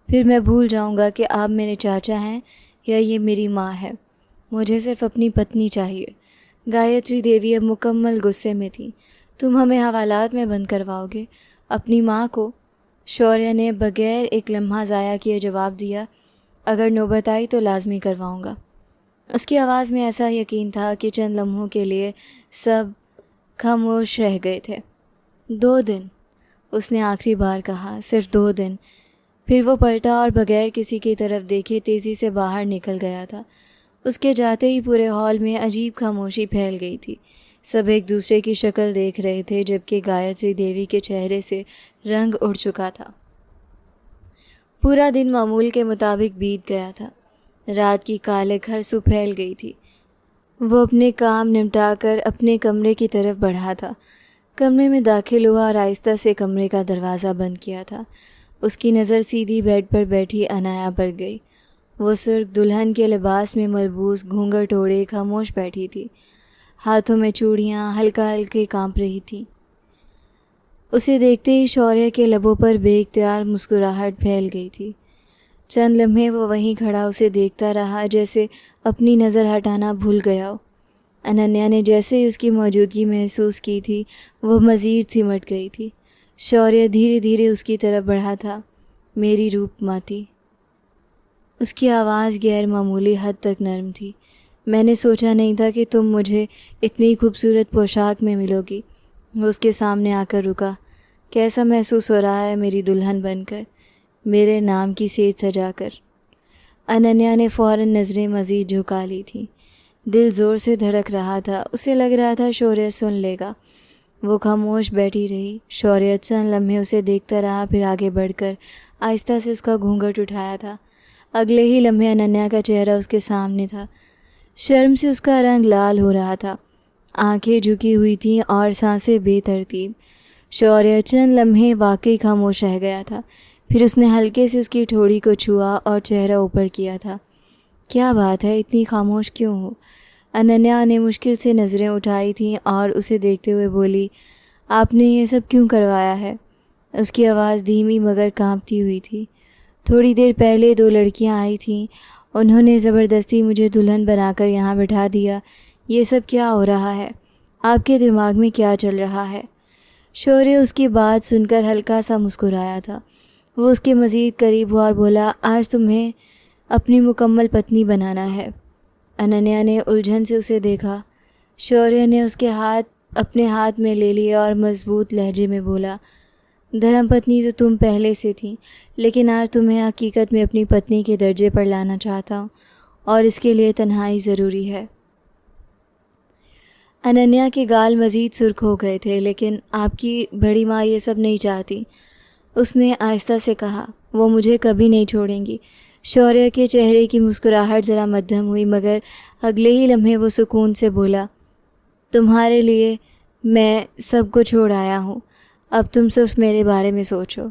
फिर मैं भूल जाऊंगा कि आप मेरे चाचा हैं या ये मेरी माँ है। मुझे सिर्फ अपनी पत्नी चाहिए। गायत्री देवी अब मुकम्मल गुस्से में थी। तुम हमें हवालात में बंद करवाओगे? अपनी माँ को? शौर्य ने बगैर एक लम्हा ज़ाया किए जवाब दिया, अगर नौबत आई तो लाजमी करवाऊंगा। उसकी आवाज़ में ऐसा यकीन था कि चंद लम्हों के लिए सब खामोश रह गए थे। 2 दिन, उसने आखिरी बार कहा, सिर्फ 2 दिन। फिर वो पलटा और बगैर किसी की तरफ देखे तेज़ी से बाहर निकल गया था। उसके जाते ही पूरे हॉल में अजीब खामोशी फैल गई थी। सब एक दूसरे की शक्ल देख रहे थे, जबकि गायत्री देवी के चेहरे से रंग उड़ चुका था। पूरा दिन मामूल के मुताबिक बीत गया था। रात की कालिक हर सू फैल गई थी। वो अपने काम निपटाकर अपने कमरे की तरफ बढ़ा था। कमरे में दाखिल हुआ और आहिस्ता से कमरे का दरवाज़ा बंद किया था। उसकी नज़र सीधी बेड पर बैठी अनाया पर गई। वो सुर्ख दुल्हन के लिबास में मलबूस घूंघट ओढ़े खामोश बैठी थी। हाथों में चूड़ियाँ हल्का हल्के कांप रही थीं। उसे देखते ही शौर्य के लबों पर बेइख्तियार मुस्कुराहट फैल गई थी। चंद लम्हे वो वहीं खड़ा उसे देखता रहा, जैसे अपनी नज़र हटाना भूल गया हो। अनन्या ने जैसे ही उसकी मौजूदगी महसूस की थी, वो मज़ीद सिमट गई थी। शौर्य धीरे धीरे उसकी तरफ बढ़ा था। मेरी रूपमाती। उसकी आवाज़ गैर मामूली हद तक नरम थी। मैंने सोचा नहीं था कि तुम मुझे इतनी खूबसूरत पोशाक में मिलोगी। वो उसके सामने आकर रुका। कैसा महसूस हो रहा है मेरी दुल्हन बनकर, मेरे नाम की सेज सजाकर? अनन्या ने फ़ौरन नज़रें मज़ीद झुका ली थी। दिल ज़ोर से धड़क रहा था। उसे लग रहा था शौर्य सुन लेगा। वो खामोश बैठी रही। शौर्य चंद लम्हे उसे देखता रहा, फिर आगे बढ़कर आहिस्ता से उसका घूंघट उठाया था। अगले ही लम्हे अनन्या का चेहरा उसके सामने था। शर्म से उसका रंग लाल हो रहा था। आंखें झुकी हुई थीं और सांसें बेतरतीब। शौर्य चंद लम्हे वाकई खामोश रह गया था। फिर उसने हल्के से उसकी ठोड़ी को छुआ और चेहरा ऊपर किया था। क्या बात है, इतनी खामोश क्यों हो? अनन्या ने मुश्किल से नज़रें उठाई थीं और उसे देखते हुए बोली, आपने ये सब क्यों करवाया है? उसकी आवाज़ धीमी मगर कांपती हुई थी। थोड़ी देर पहले 2 लड़कियां आई थीं। उन्होंने ज़बरदस्ती मुझे दुल्हन बनाकर यहाँ बिठा दिया। ये सब क्या हो रहा है? आपके दिमाग में क्या चल रहा है? शौर्य उसकी बात सुनकर हल्का सा मुस्कुराया था। वो उसके मज़ीद करीब हुआ और बोला, आज तुम्हें अपनी मुकम्मल पत्नी बनाना है। अनन्या ने उलझन से उसे देखा। शौर्य ने उसके हाथ अपने हाथ में ले लिया और मज़बूत लहजे में बोला, धर्मपत्नी तो तुम पहले से थी, लेकिन आज तुम्हें हकीकत में अपनी पत्नी के दर्जे पर लाना चाहता हूँ और इसके लिए तन्हाई ज़रूरी है। अनन्या के गाल मज़ीद सुर्ख हो गए थे, लेकिन आपकी बड़ी माँ ये सब नहीं चाहती, उसने आहिस्ता से कहा। वो मुझे कभी नहीं छोड़ेंगी। शौर्य के चेहरे की मुस्कुराहट ज़रा मध्यम हुई, मगर अगले ही लम्हे वो सुकून से बोला, तुम्हारे लिए मैं सब कुछ छोड़ आया हूँ। अब तुम सिर्फ मेरे बारे में सोचो।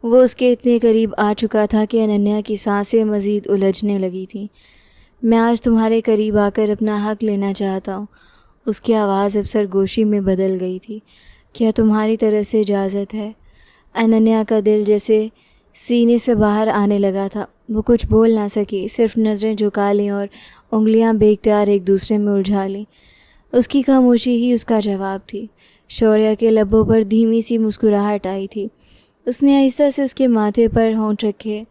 वो उसके इतने करीब आ चुका था कि अनन्या की सांसें मज़ीद उलझने लगी थीं। मैं आज तुम्हारे करीब आकर अपना हक़ लेना चाहता हूँ। उसकी आवाज़ अब सरगोशी में बदल गई थी। क्या तुम्हारी तरफ से इजाज़त है? अनन्या का दिल जैसे सीने से बाहर आने लगा था। वो कुछ बोल ना सकी, सिर्फ नज़रें झुका लीं और उंगलियां बेख्तियार एक दूसरे में उलझा लीं। उसकी खामोशी ही उसका जवाब थी। शौर्य के लबों पर धीमी सी मुस्कुराहट आई थी। उसने आहिस्ता से उसके माथे पर होंठ रखे।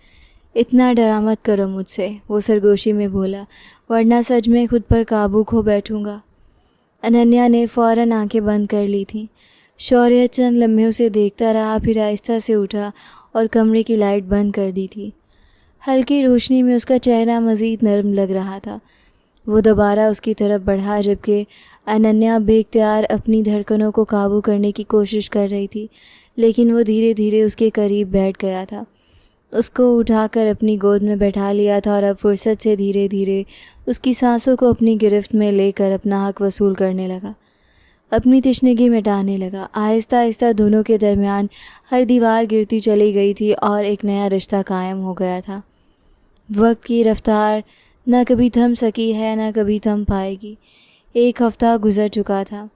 इतना डरा मत करो मुझसे, वो सरगोशी में बोला, वरना सच में खुद पर काबू खो बैठूंगा। अनन्या ने फ़ौरन आंखें बंद कर ली थीं। शौर्य चंद लम्हे उसे देखता रहा, फिर आहिस्ता से उठा और कमरे की लाइट बंद कर दी थी। हल्की रोशनी में उसका चेहरा मज़ीद नरम लग रहा था। वो दोबारा उसकी तरफ बढ़ा, जबकि अनन्या बेख्तियार अपनी धड़कनों को काबू करने की कोशिश कर रही थी, लेकिन वो धीरे धीरे उसके करीब बैठ गया था। उसको उठाकर अपनी गोद में बैठा लिया था और अब फुर्सत से धीरे धीरे उसकी सांसों को अपनी गिरफ्त में लेकर अपना हक़ वसूल करने लगा, अपनी तशनगी मिटाने लगा। आहिस्ता आहिस्ता दोनों के दरमियान हर दीवार गिरती चली गई थी और एक नया रिश्ता कायम हो गया था। वक्त की रफ्तार न कभी थम सकी है, न कभी थम पाएगी। 1 हफ़्ता गुज़र चुका था।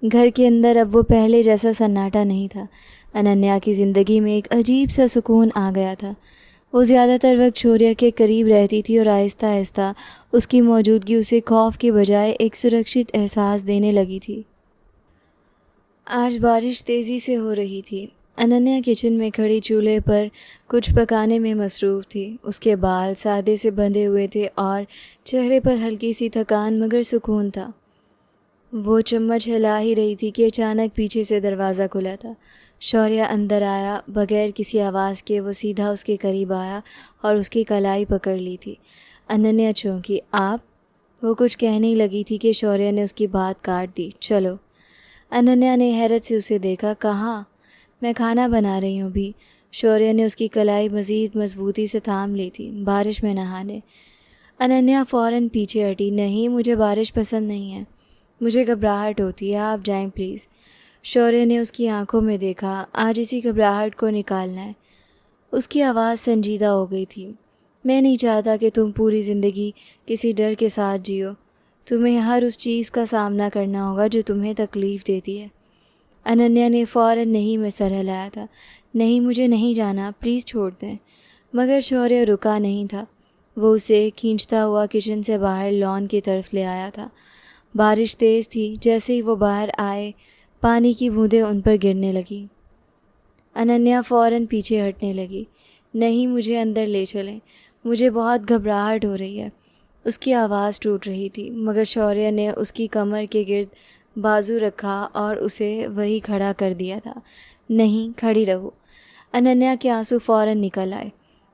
घर के अंदर अब वो पहले जैसा सन्नाटा नहीं था। अनन्या की ज़िंदगी में एक अजीब सा सुकून आ गया था। वो ज़्यादातर वक्त शौर्य के करीब रहती थी और आहिस्ता आहिस्ता उसकी मौजूदगी उसे खौफ के बजाय एक सुरक्षित एहसास देने लगी थी। आज बारिश तेज़ी से हो रही थी। अनन्या किचन में खड़ी चूल्हे पर कुछ पकाने में मसरूफ़ थी। उसके बाल सादे से बंधे हुए थे और चेहरे पर हल्की सी थकान मगर सुकून था। वो चम्मच हिला ही रही थी कि अचानक पीछे से दरवाज़ा खुला था। शौर्य अंदर आया। बगैर किसी आवाज़ के वो सीधा उसके करीब आया और उसकी कलाई पकड़ ली थी। अनन्या चौंकी। आप? वो कुछ कहने ही लगी थी कि शौर्य ने उसकी बात काट दी। चलो। अनन्या ने हैरत से उसे देखा। कहाँ? मैं खाना बना रही हूँ भी। शौर्य ने उसकी कलाई मज़ीद मजबूती से थाम ली थी। बारिश में नहाने। अनन्या फ़ौरन पीछे हटी। नहीं, मुझे बारिश पसंद नहीं है, मुझे घबराहट होती है, आप जाएं प्लीज़। शौर्य ने उसकी आंखों में देखा। आज इसी घबराहट को निकालना है। उसकी आवाज़ संजीदा हो गई थी। मैं नहीं चाहता कि तुम पूरी ज़िंदगी किसी डर के साथ जियो। तुम्हें हर उस चीज़ का सामना करना होगा जो तुम्हें तकलीफ़ देती है। अनन्या ने फ़ौरन नहीं में सर हिलाया था। नहीं, मुझे नहीं जाना, प्लीज़ छोड़ दें। मगर शौर्य रुका नहीं था। वो उसे खींचता हुआ किचन से बाहर लॉन की तरफ ले आया था। बारिश तेज़ थी। जैसे ही वो बाहर आए, पानी की बूंदें उन पर गिरने लगी। अनन्या फ़ौरन पीछे हटने लगी। नहीं, मुझे अंदर ले चलें, मुझे बहुत घबराहट हो रही है। उसकी आवाज़ टूट रही थी, मगर शौर्य ने उसकी कमर के गिर्द बाजू रखा और उसे वही खड़ा कर दिया था। नहीं, खड़ी रहो। अनन्या के आंसू फ़ौरन निकल आए।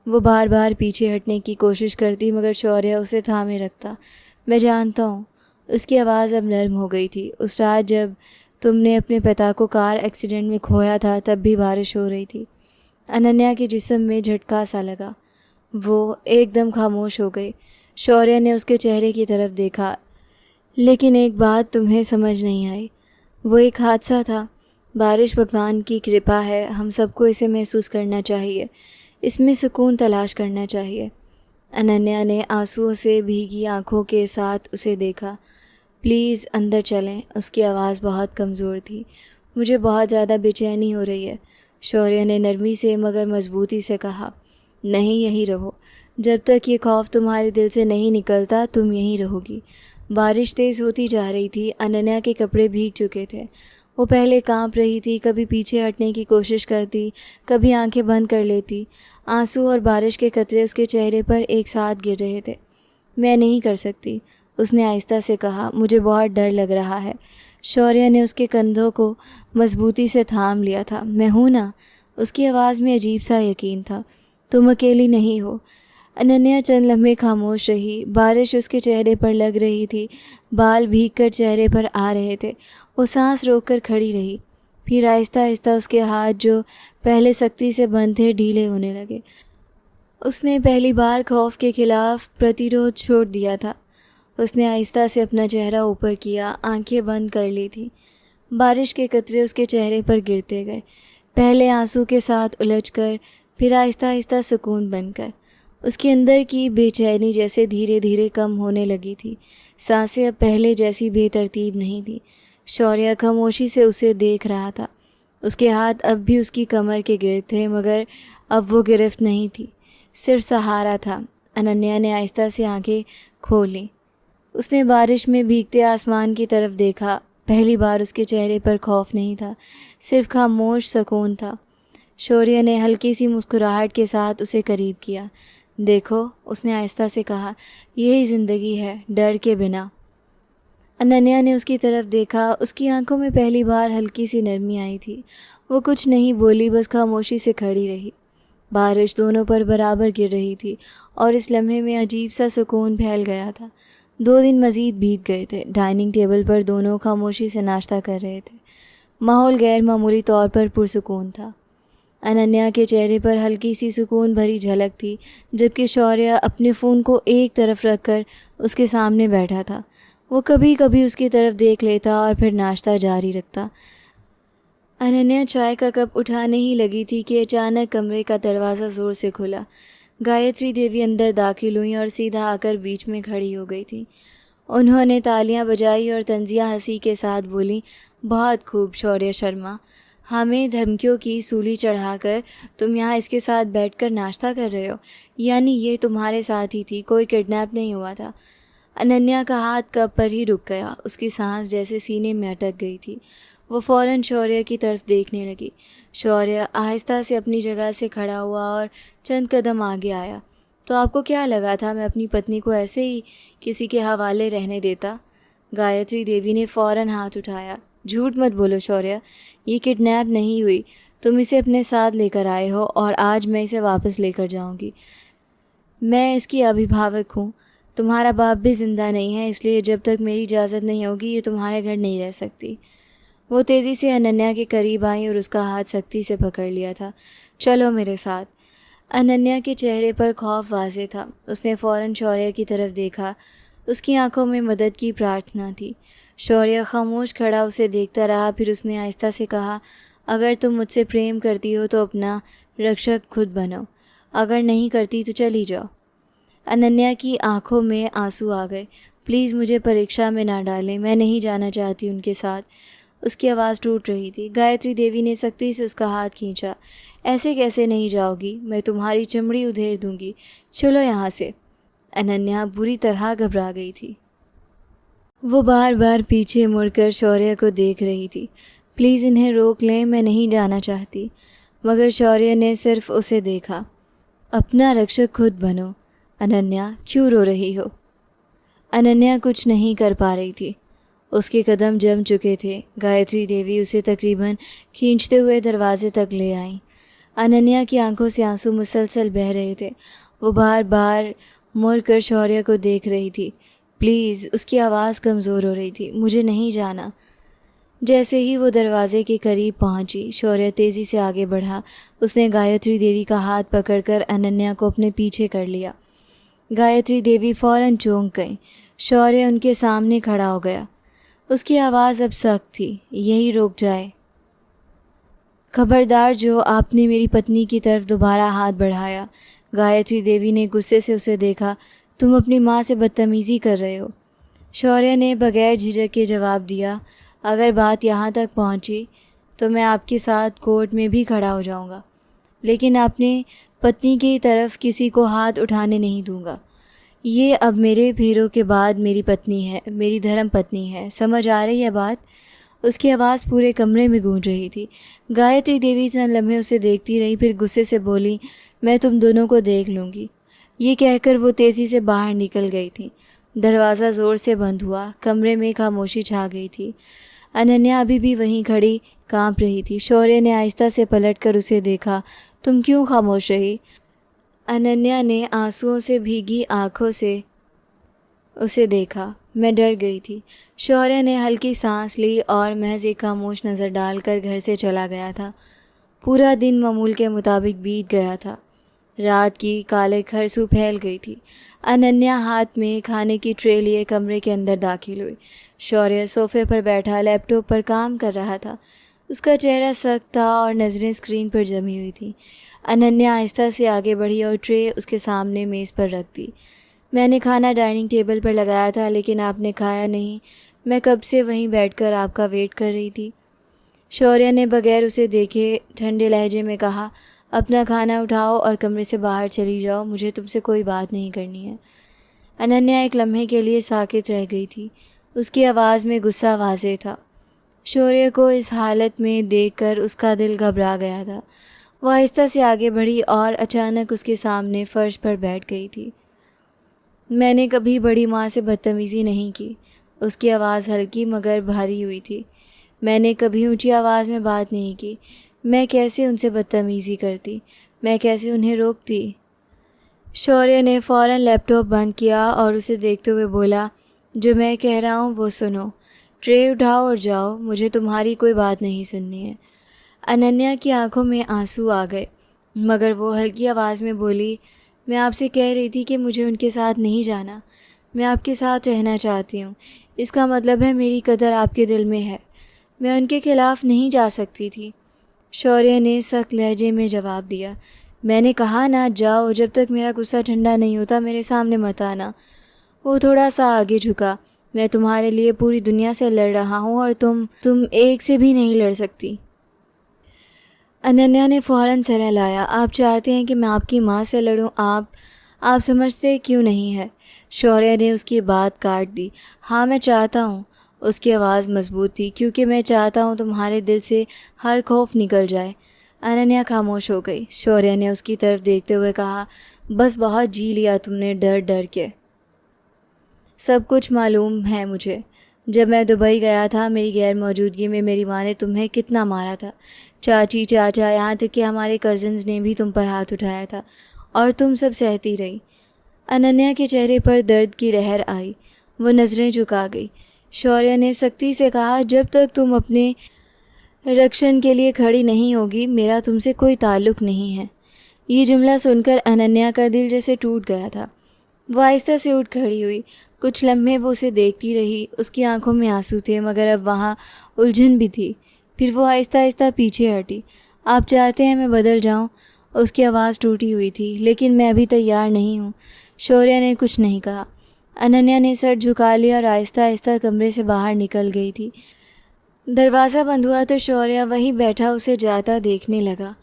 वो बार बार पीछे हटने की कोशिश करती, मगर शौर्य उसे थामे रखता। मैं जानता हूँ। उसकी आवाज़ अब नर्म हो गई थी। उस रात जब तुमने अपने पिता को कार एक्सीडेंट में खोया था, तब भी बारिश हो रही थी। अनन्या के जिस्म में झटका सा लगा। वो एकदम खामोश हो गई। शौर्य ने उसके चेहरे की तरफ देखा। लेकिन एक बात तुम्हें समझ नहीं आई। वो एक हादसा था। बारिश भगवान की कृपा है, हम सबको इसे महसूस करना चाहिए, इसमें सुकून तलाश करना चाहिए। अनन्या ने आंसुओं से भीगी आंखों के साथ उसे देखा। प्लीज़ अंदर चलें। उसकी आवाज़ बहुत कमज़ोर थी। मुझे बहुत ज़्यादा बेचैनी हो रही है। शौर्य ने नरमी से मगर मजबूती से कहा। नहीं, यहीं रहो। जब तक ये खौफ तुम्हारे दिल से नहीं निकलता, तुम यहीं रहोगी। बारिश तेज़ होती जा रही थी। अनन्या के कपड़े भीग चुके थे। वो पहले कांप रही थी, कभी पीछे हटने की कोशिश करती, कभी आंखें बंद कर लेती। आंसू और बारिश के कतरे उसके चेहरे पर एक साथ गिर रहे थे। मैं नहीं कर सकती, उसने आहिस्ता से कहा। मुझे बहुत डर लग रहा है। शौर्य ने उसके कंधों को मजबूती से थाम लिया था। मैं हूँ ना। उसकी आवाज़ में अजीब सा यकीन था। तुम अकेली नहीं हो। अनन्या चंद लम्हे खामोश रही। बारिश उसके चेहरे पर लग रही थी। बाल भीग कर चेहरे पर आ रहे थे। वो सांस रोककर खड़ी रही। फिर आहिस्ता आहिस्ता उसके हाथ, जो पहले सख्ती से बंद थे, ढीले होने लगे। उसने पहली बार खौफ के खिलाफ प्रतिरोध छोड़ दिया था। उसने आहिस्ता से अपना चेहरा ऊपर किया, आंखें बंद कर ली थी। बारिश के कतरे उसके चेहरे पर गिरते गए, पहले आंसू के साथ उलझकर, फिर आहिस्ता आहिस्ता सुकून बनकर। उसके अंदर की बेचैनी जैसे धीरे धीरे कम होने लगी थी। सांसें अब पहले जैसी बेतरतीब नहीं थी। शौर्य खामोशी से उसे देख रहा था। उसके हाथ अब भी उसकी कमर के गिर्द थे, मगर अब वो गिरफ्त नहीं थी, सिर्फ सहारा था। अनन्या ने आहिस्ता से आंखें खोली। उसने बारिश में भीगते आसमान की तरफ देखा। पहली बार उसके चेहरे पर खौफ नहीं था, सिर्फ खामोश सुकून था। शौर्य ने हल्की सी मुस्कुराहट के साथ उसे करीब किया। देखो, उसने आहिस्ता से कहा, यही ज़िंदगी है, डर के बिना। अनन्या ने उसकी तरफ देखा। उसकी आंखों में पहली बार हल्की सी नरमी आई थी। वो कुछ नहीं बोली, बस खामोशी से खड़ी रही। बारिश दोनों पर बराबर गिर रही थी और इस लम्हे में अजीब सा सुकून फैल गया था। 2 दिन मज़ीद बीत गए थे। डाइनिंग टेबल पर दोनों खामोशी से नाश्ता कर रहे थे। माहौल गैर मामूली तौर पर पुरसुकून था। अनन्या के चेहरे पर हल्की सी सुकून भरी झलक थी, जबकि शौर्य अपने फ़ोन को एक तरफ रखकर उसके सामने बैठा था। वो कभी कभी उसकी तरफ देख लेता और फिर नाश्ता जारी रखता। अनन्या चाय का कप उठाने ही लगी थी कि अचानक कमरे का दरवाज़ा ज़ोर से खुला। गायत्री देवी अंदर दाखिल हुई और सीधा आकर बीच में खड़ी हो गई थी। उन्होंने तालियां बजाई और तंजिया हंसी के साथ बोली, बहुत खूब शौर्य शर्मा, हमें धमकियों की सूली चढ़ाकर तुम यहाँ इसके साथ बैठकर नाश्ता कर रहे हो। यानी ये तुम्हारे साथ ही थी, कोई किडनैप नहीं हुआ था। अनन्या का हाथ कप पर ही रुक गया। उसकी सांस जैसे सीने में अटक गई थी। वो फ़ौरन शौर्य की तरफ देखने लगी। शौर्य आहिस्ता से अपनी जगह से खड़ा हुआ और चंद कदम आगे आया। तो आपको क्या लगा था मैं अपनी पत्नी को ऐसे ही किसी के हवाले रहने देता? गायत्री देवी ने फ़ौरन हाथ उठाया। झूठ मत बोलो शौर्य, ये किडनैप नहीं हुई। तुम इसे अपने साथ लेकर आए हो और आज मैं इसे वापस लेकर जाऊंगी। मैं इसकी अभिभावक हूँ। तुम्हारा बाप भी ज़िंदा नहीं है, इसलिए जब तक मेरी इजाज़त नहीं होगी ये तुम्हारे घर नहीं रह सकती। वो तेज़ी से अनन्या के करीब आई और उसका हाथ सख्ती से पकड़ लिया था। चलो मेरे साथ। अनन्या के चेहरे पर खौफ वाज़ेह था। उसने फ़ौरन शौर्य की तरफ देखा। उसकी आंखों में मदद की प्रार्थना थी। शौर्य खामोश खड़ा उसे देखता रहा। फिर उसने आहिस्ता से कहा, अगर तुम मुझसे प्रेम करती हो तो अपना रक्षक खुद बनो, अगर नहीं करती तो चली जाओ। अनन्या की आंखों में आंसू आ गए। प्लीज़ मुझे परीक्षा में ना डालें, मैं नहीं जाना चाहती उनके साथ। उसकी आवाज़ टूट रही थी। गायत्री देवी ने सख्ती से उसका हाथ खींचा। ऐसे कैसे नहीं जाओगी, मैं तुम्हारी चमड़ी उधेड़ दूंगी, चलो यहाँ से। अनन्या बुरी तरह घबरा गई थी। वो बार बार पीछे मुड़कर शौर्य को देख रही थी। प्लीज़ इन्हें रोक लें, मैं नहीं जाना चाहती। मगर शौर्य ने सिर्फ उसे देखा। अपना रक्षक खुद बनो। अनन्या, क्यों रो रही हो? अनन्या कुछ नहीं कर पा रही थी। उसके कदम जम चुके थे। गायत्री देवी उसे तकरीबन खींचते हुए दरवाजे तक ले आईं। अनन्या की आंखों से आंसू मुसलसल बह रहे थे। वो बार बार मुड़कर शौर्य को देख रही थी। प्लीज़, उसकी आवाज़ कमज़ोर हो रही थी, मुझे नहीं जाना। जैसे ही वो दरवाजे के करीब पहुंची, शौर्य तेज़ी से आगे बढ़ा। उसने गायत्री देवी का हाथ पकड़कर अनन्या को अपने पीछे कर लिया। गायत्री देवी फ़ौरन चौंक गई। शौर्य उनके सामने खड़ा हो गया। उसकी आवाज़ अब सख्त थी, यही रुक जाए। खबरदार, जो आपने मेरी पत्नी की तरफ दोबारा हाथ बढ़ाया। गायत्री देवी ने गुस्से से उसे देखा। तुम अपनी माँ से बदतमीज़ी कर रहे हो। शौर्य ने बगैर झिझक के जवाब दिया, अगर बात यहाँ तक पहुँची तो मैं आपके साथ कोर्ट में भी खड़ा हो जाऊँगा, लेकिन अपने पत्नी की तरफ किसी को हाथ उठाने नहीं दूँगा। ये अब मेरे फेरों के बाद मेरी पत्नी है, मेरी धर्म पत्नी है। समझ आ रही है बात? उसकी आवाज़ पूरे कमरे में गूंज रही थी। गायत्री देवी चंद लम्हे उसे देखती रही, फिर गुस्से से बोली, मैं तुम दोनों को देख लूँगी। ये कहकर वो तेज़ी से बाहर निकल गई थी। दरवाज़ा ज़ोर से बंद हुआ। कमरे में खामोशी छा गई थी। अनन्या अभी भी वहीं खड़ी कांप रही थी। शौर्य ने आहिस्ता से पलटकर उसे देखा। तुम क्यों खामोश रही? अनन्या ने आंसुओं से भीगी आंखों से उसे देखा। मैं डर गई थी। शौर्य ने हल्की सांस ली और महज एक खामोश नज़र डालकर घर से चला गया था। पूरा दिन मामूल के मुताबिक बीत गया था। रात की काले खरसू फैल गई थी। अनन्या हाथ में खाने की ट्रे लिए कमरे के अंदर दाखिल हुई। शौर्य सोफे पर बैठा लैपटॉप पर काम कर रहा था। उसका चेहरा सख्त था और नज़रें स्क्रीन पर जमी हुई थी। अनन्या आहिस्ता से आगे बढ़ी और ट्रे उसके सामने मेज़ पर रख दी। मैंने खाना डाइनिंग टेबल पर लगाया था, लेकिन आपने खाया नहीं। मैं कब से वहीं बैठकर आपका वेट कर रही थी। शौर्य ने बगैर उसे देखे ठंडे लहजे में कहा, अपना खाना उठाओ और कमरे से बाहर चली जाओ, मुझे तुमसे कोई बात नहीं करनी है। अनन्या एक लम्हे के लिए साकित रह गई थी। उसकी आवाज़ में गुस्सा वाज़ेह था। शौर्य को इस हालत में देखकर उसका दिल घबरा गया था। वह आहिस्ता से आगे बढ़ी और अचानक उसके सामने फर्श पर बैठ गई थी। मैंने कभी बड़ी माँ से बदतमीज़ी नहीं की। उसकी आवाज़ हल्की मगर भारी हुई थी। मैंने कभी ऊंची आवाज़ में बात नहीं की। मैं कैसे उनसे बदतमीज़ी करती? मैं कैसे उन्हें रोकती? शौर्य ने फ़ौरन लैपटॉप बंद किया और उसे देखते हुए बोला, जो मैं कह रहा हूँ वो सुनो। ट्रे उठाओ और जाओ, मुझे तुम्हारी कोई बात नहीं सुननी है। अनन्या की आंखों में आंसू आ गए, मगर वो हल्की आवाज़ में बोली, मैं आपसे कह रही थी कि मुझे उनके साथ नहीं जाना। मैं आपके साथ रहना चाहती हूँ। इसका मतलब है मेरी कदर आपके दिल में है। मैं उनके खिलाफ़ नहीं जा सकती थी। शौर्य ने सख्त लहजे में जवाब दिया। मैंने कहा ना जाओ, जब तक मेरा गुस्सा ठंडा नहीं होता मेरे सामने मत आना। वो थोड़ा सा आगे झुका। मैं तुम्हारे लिए पूरी दुनिया से लड़ रहा हूँ और तुम एक से भी नहीं लड़ सकती। अनन्या ने फ़ौरन सर हिलाया। आप चाहते हैं कि मैं आपकी माँ से लड़ूं? आप समझते क्यों नहीं है? शौर्य ने उसकी बात काट दी। हाँ, मैं चाहता हूँ। उसकी आवाज़ मजबूत थी, क्योंकि मैं चाहता हूँ तुम्हारे दिल से हर खौफ निकल जाए। अनन्या खामोश हो गई। शौर्य ने उसकी तरफ देखते हुए कहा, बस बहुत जी लिया तुमने डर डर के। सब कुछ मालूम है मुझे। जब मैं दुबई गया था, मेरी गैर मौजूदगी में मेरी माँ ने तुम्हें कितना मारा था। चाची, चाचा, यहाँ तक कि हमारे कज़न्स ने भी तुम पर हाथ उठाया था और तुम सब सहती रही। अनन्या के चेहरे पर दर्द की लहर आई। वो नज़रें झुका गई। शौर्य ने सख्ती से कहा, जब तक तुम अपने रक्षण के लिए खड़ी नहीं होगी मेरा तुमसे कोई ताल्लुक़ नहीं है। ये जुमला सुनकर अनन्या का दिल जैसे टूट गया था। वो आहिस्ता से उठ खड़ी हुई। कुछ लम्हे वो उसे देखती रही। उसकी आंखों में आंसू थे, मगर अब वहाँ उलझन भी थी। फिर वो आहिस्ता आहिस्ता पीछे हटी। आप चाहते हैं मैं बदल जाऊँ? उसकी आवाज़ टूटी हुई थी। लेकिन मैं अभी तैयार नहीं हूँ। शौर्य ने कुछ नहीं कहा। अनन्या ने सर झुका लिया और आहिस्ता आहिस्ता कमरे से बाहर निकल गई थी। दरवाज़ा बंद हुआ तो शौर्य वहीं बैठा उसे जाता देखने लगा।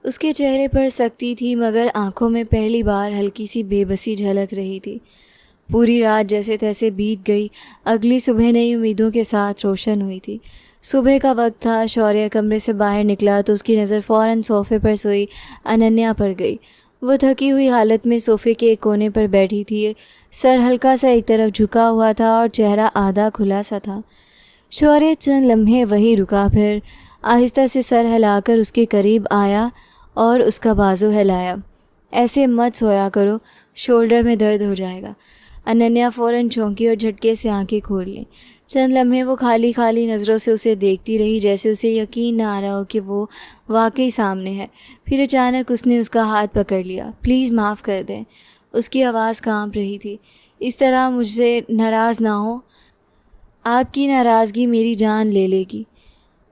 उसके चेहरे पर सख्ती थी, मगर आंखों में पहली बार हल्की सी बेबसी झलक रही थी। पूरी रात जैसे तैसे बीत गई। अगली सुबह नई उम्मीदों के साथ रोशन हुई थी। सुबह का वक्त था। शौर्य कमरे से बाहर निकला तो उसकी नज़र फ़ौरन सोफ़े पर सोई अनन्या पर गई। वो थकी हुई हालत में सोफ़े के एक कोने पर बैठी थी। सर हल्का सा एक तरफ झुका हुआ था और चेहरा आधा खुला सा था। शौर्य चंद लम्हे वहीं रुका, फिर आहिस्ता से सर हिलाकर उसके करीब आया और उसका बाजू हिलाया। ऐसे मत सोया करो, शोल्डर में दर्द हो जाएगा। अनन्या फ़ौरन चौंकी और झटके से आंखें खोल लीं। चंद लम्हे वो खाली खाली नज़रों से उसे देखती रही, जैसे उसे यकीन ना आ रहा हो कि वो वाकई सामने है। फिर अचानक उसने उसका हाथ पकड़ लिया। प्लीज़ माफ़ कर दें। उसकी आवाज़ कांप रही थी। इस तरह मुझसे नाराज़ ना हो, आपकी नाराज़गी मेरी जान ले लेगी।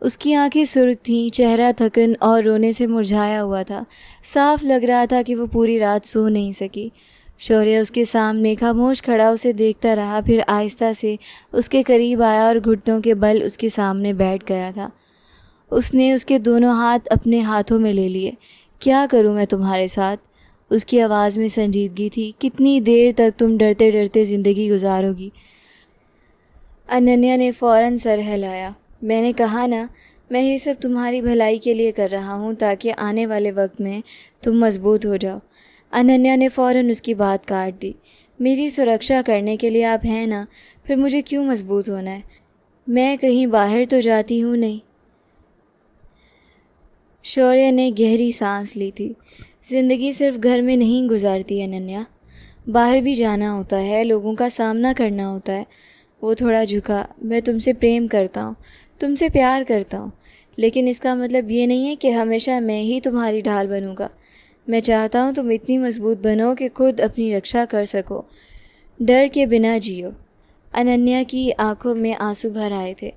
उसकी आंखें सुर्ख थीं, चेहरा थकन और रोने से मुरझाया हुआ था। साफ लग रहा था कि वो पूरी रात सो नहीं सकी। शौर्य उसके सामने खामोश खड़ा उसे देखता रहा, फिर आहिस्ता से उसके करीब आया और घुटनों के बल उसके सामने बैठ गया था। उसने उसके दोनों हाथ अपने हाथों में ले लिए। क्या करूं मैं तुम्हारे साथ? उसकी आवाज़ में संजीदगी थी। कितनी देर तक तुम डरते डरते ज़िंदगी गुजारोगी? अनन्या ने फ़ौरन सर हिलाया। मैंने कहा ना, मैं ये सब तुम्हारी भलाई के लिए कर रहा हूँ, ताकि आने वाले वक्त में तुम मजबूत हो जाओ। अनन्या ने फ़ौरन उसकी बात काट दी। मेरी सुरक्षा करने के लिए आप हैं ना, फिर मुझे क्यों मजबूत होना है? मैं कहीं बाहर तो जाती हूँ नहीं। शौर्य ने गहरी सांस ली थी। ज़िंदगी सिर्फ घर में नहीं गुजारती अनन्या, बाहर भी जाना होता है, लोगों का सामना करना होता है। वो थोड़ा झुका। मैं तुमसे प्रेम करता हूँ, तुमसे प्यार करता हूँ, लेकिन इसका मतलब ये नहीं है कि हमेशा मैं ही तुम्हारी ढाल बनूँगा। मैं चाहता हूँ तुम इतनी मजबूत बनो कि खुद अपनी रक्षा कर सको, डर के बिना जियो। अनन्या की आंखों में आंसू भर आए थे।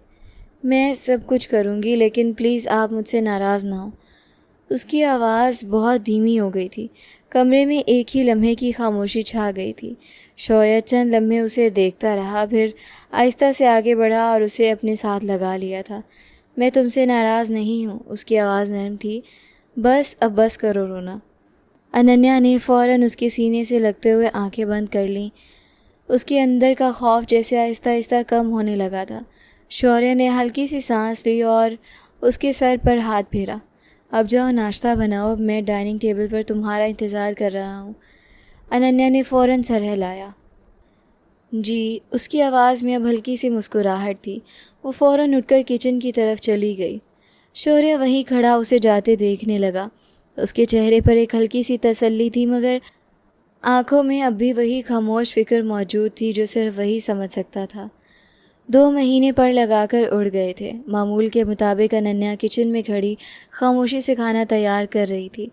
मैं सब कुछ करूँगी, लेकिन प्लीज़ आप मुझसे नाराज़ ना हो। उसकी आवाज़ बहुत धीमी हो गई थी। कमरे में एक ही लम्हे की खामोशी छा गई थी। शौर्य चंद लम्हे उसे देखता रहा, फिर आहिस्ता से आगे बढ़ा और उसे अपने साथ लगा लिया था। मैं तुमसे नाराज़ नहीं हूँ। उसकी आवाज़ नरम थी। बस अब बस करो रोना। अनन्या ने फ़ौरन उसके सीने से लगते हुए आंखें बंद कर लीं। उसके अंदर का खौफ जैसे आहिस्ता आहिस्ता कम होने लगा था। शौर्य ने हल्की सी सांस ली और उसके सर पर हाथ फेरा। अब जाओ, नाश्ता बनाओ, मैं डाइनिंग टेबल पर तुम्हारा इंतज़ार कर रहा हूँ। अनन्या ने फ़ौरन सर हिलाया। जी। उसकी आवाज़ में अब हल्की सी मुस्कुराहट थी। वो फ़ौरन उठकर किचन की तरफ चली गई। शौर्य वहीं खड़ा उसे जाते देखने लगा। उसके चेहरे पर एक हल्की सी तसल्ली थी, मगर आंखों में अब भी वही खामोश फिक्र मौजूद थी जो सिर्फ वही समझ सकता था। 2 महीने पर लगाकर उड़ गए थे। मामूल के मुताबिक अनन्या किचन में खड़ी खामोशी से खाना तैयार कर रही थी।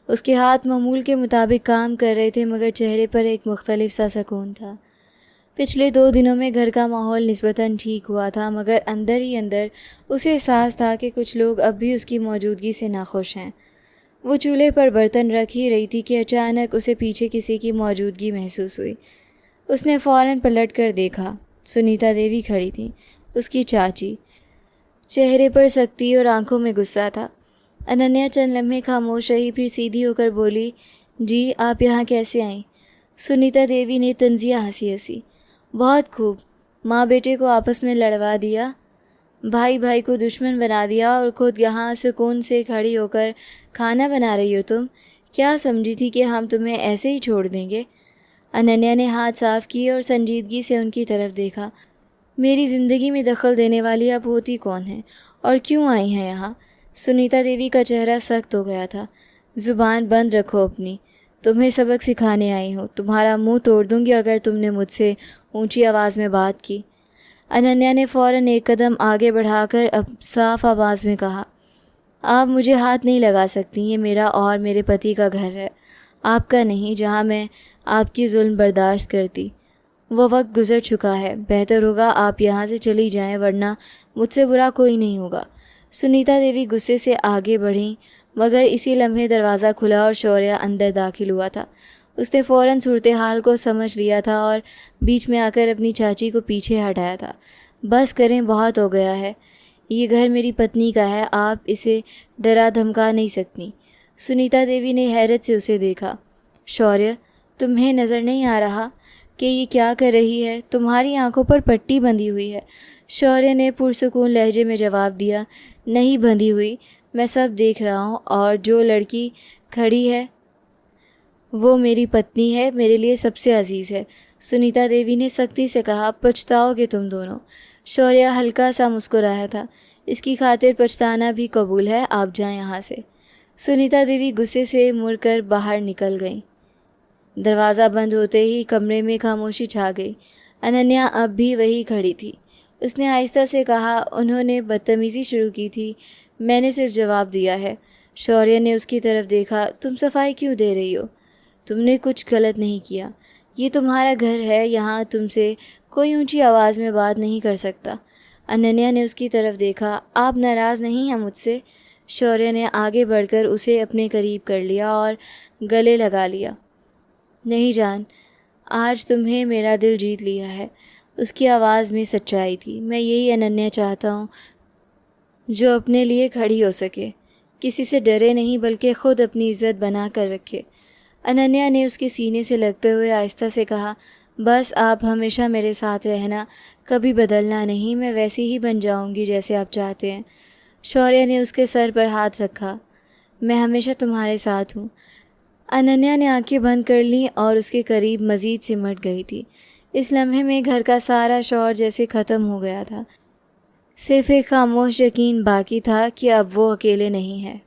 उसके हाथ मामूल के मुताबिक काम कर रहे थे, मगर चेहरे पर एक मुख्तलिफ सा सुकून था। पिछले 2 दिनों में घर का माहौल निस्बतन ठीक हुआ था, मगर अंदर ही अंदर उसे एहसास था कि कुछ लोग अब भी उसकी मौजूदगी से नाखुश हैं। वो चूल्हे पर बर्तन रख ही रही थी कि अचानक उसे पीछे किसी की मौजूदगी महसूस हुई। उसने फ़ौरन पलट कर देखा। सुनीता देवी खड़ी थी, उसकी चाची। चेहरे पर सख्ती और आंखों में गुस्सा था। अनन्या चंद लम्हे खामोश रही, फिर सीधी होकर बोली, जी आप यहाँ कैसे आईं? सुनीता देवी ने तंजिया हंसी हंसी। बहुत खूब, माँ बेटे को आपस में लड़वा दिया, भाई भाई को दुश्मन बना दिया और खुद यहाँ सुकून से खड़ी होकर खाना बना रही हो तुम। क्या समझी थी कि हम तुम्हें ऐसे ही छोड़ देंगे? अनन्या ने हाथ साफ किए और संजीदगी से उनकी तरफ देखा। मेरी ज़िंदगी में दखल देने वाली आप होती कौन है और क्यों आई हैं यहाँ? सुनीता देवी का चेहरा सख्त हो गया था। ज़ुबान बंद रखो अपनी। तुम्हें सबक सिखाने आई हूँ। तुम्हारा मुंह तोड़ दूंगी अगर तुमने मुझसे ऊंची आवाज़ में बात की। अनन्या ने फ़ौरन एक कदम आगे बढ़ाकर अब साफ आवाज़ में कहा, आप मुझे हाथ नहीं लगा सकती, ये मेरा और मेरे पति का घर है, आपका नहीं, जहाँ मैं आपकी जुल्म बर्दाश्त करती। वो वक्त गुज़र चुका है, बेहतर होगा आप यहाँ से चली जाएं, वरना मुझसे बुरा कोई नहीं होगा। सुनीता देवी गुस्से से आगे बढ़ीं, मगर इसी लम्हे दरवाज़ा खुला और शौर्य अंदर दाखिल हुआ था। उसने फ़ौरन सूरत हाल को समझ लिया था और बीच में आकर अपनी चाची को पीछे हटाया था। बस करें, बहुत हो गया है, ये घर मेरी पत्नी का है, आप इसे डरा धमका नहीं सकती। सुनीता देवी ने हैरत से उसे देखा। शौर्य, तुम्हें नज़र नहीं आ रहा कि ये क्या कर रही है? तुम्हारी आंखों पर पट्टी बंधी हुई है। शौर्य ने पुरसुकून लहजे में जवाब दिया, नहीं बंधी हुई, मैं सब देख रहा हूँ, और जो लड़की खड़ी है वो मेरी पत्नी है, मेरे लिए सबसे अजीज़ है। सुनीता देवी ने सख्ती से कहा, पछताओगे तुम दोनों। शौर्य हल्का सा मुस्कुराया था, इसकी खातिर पछताना भी कबूल है, आप जाएं यहाँ से। सुनीता देवी गुस्से से मुड़कर बाहर निकल गईं। दरवाज़ा बंद होते ही कमरे में खामोशी छा गई। अनन्या अब भी वही खड़ी थी। उसने आहिस्ता से कहा, उन्होंने बदतमीज़ी शुरू की थी, मैंने सिर्फ जवाब दिया है। शौर्य ने उसकी तरफ देखा, तुम सफाई क्यों दे रही हो? तुमने कुछ गलत नहीं किया, ये तुम्हारा घर है, यहाँ तुमसे कोई ऊंची आवाज़ में बात नहीं कर सकता। अनन्या ने उसकी तरफ देखा, आप नाराज़ नहीं हैं मुझसे? शौर्य ने आगे बढ़कर उसे अपने करीब कर लिया और गले लगा लिया। नहीं जान, आज तुम्हें मेरा दिल जीत लिया है। उसकी आवाज़ में सच्चाई थी। मैं यही अनन्या चाहता हूँ जो अपने लिए खड़ी हो सके, किसी से डरे नहीं बल्कि ख़ुद अपनी इज़्ज़त बना कर रखे। अनन्या ने उसके सीने से लगते हुए आहिस्ता से कहा, बस आप हमेशा मेरे साथ रहना, कभी बदलना नहीं, मैं वैसी ही बन जाऊंगी जैसे आप चाहते हैं। शौर्य ने उसके सर पर हाथ रखा, मैं हमेशा तुम्हारे साथ हूँ। अनन्या ने आंखें बंद कर लीं और उसके करीब मज़ीद सिमट गई थी। इस लम्हे में घर का सारा शौर जैसे ख़त्म हो गया था। सिर्फ एक खामोश यकीन बाकी था कि अब वो अकेले नहीं है।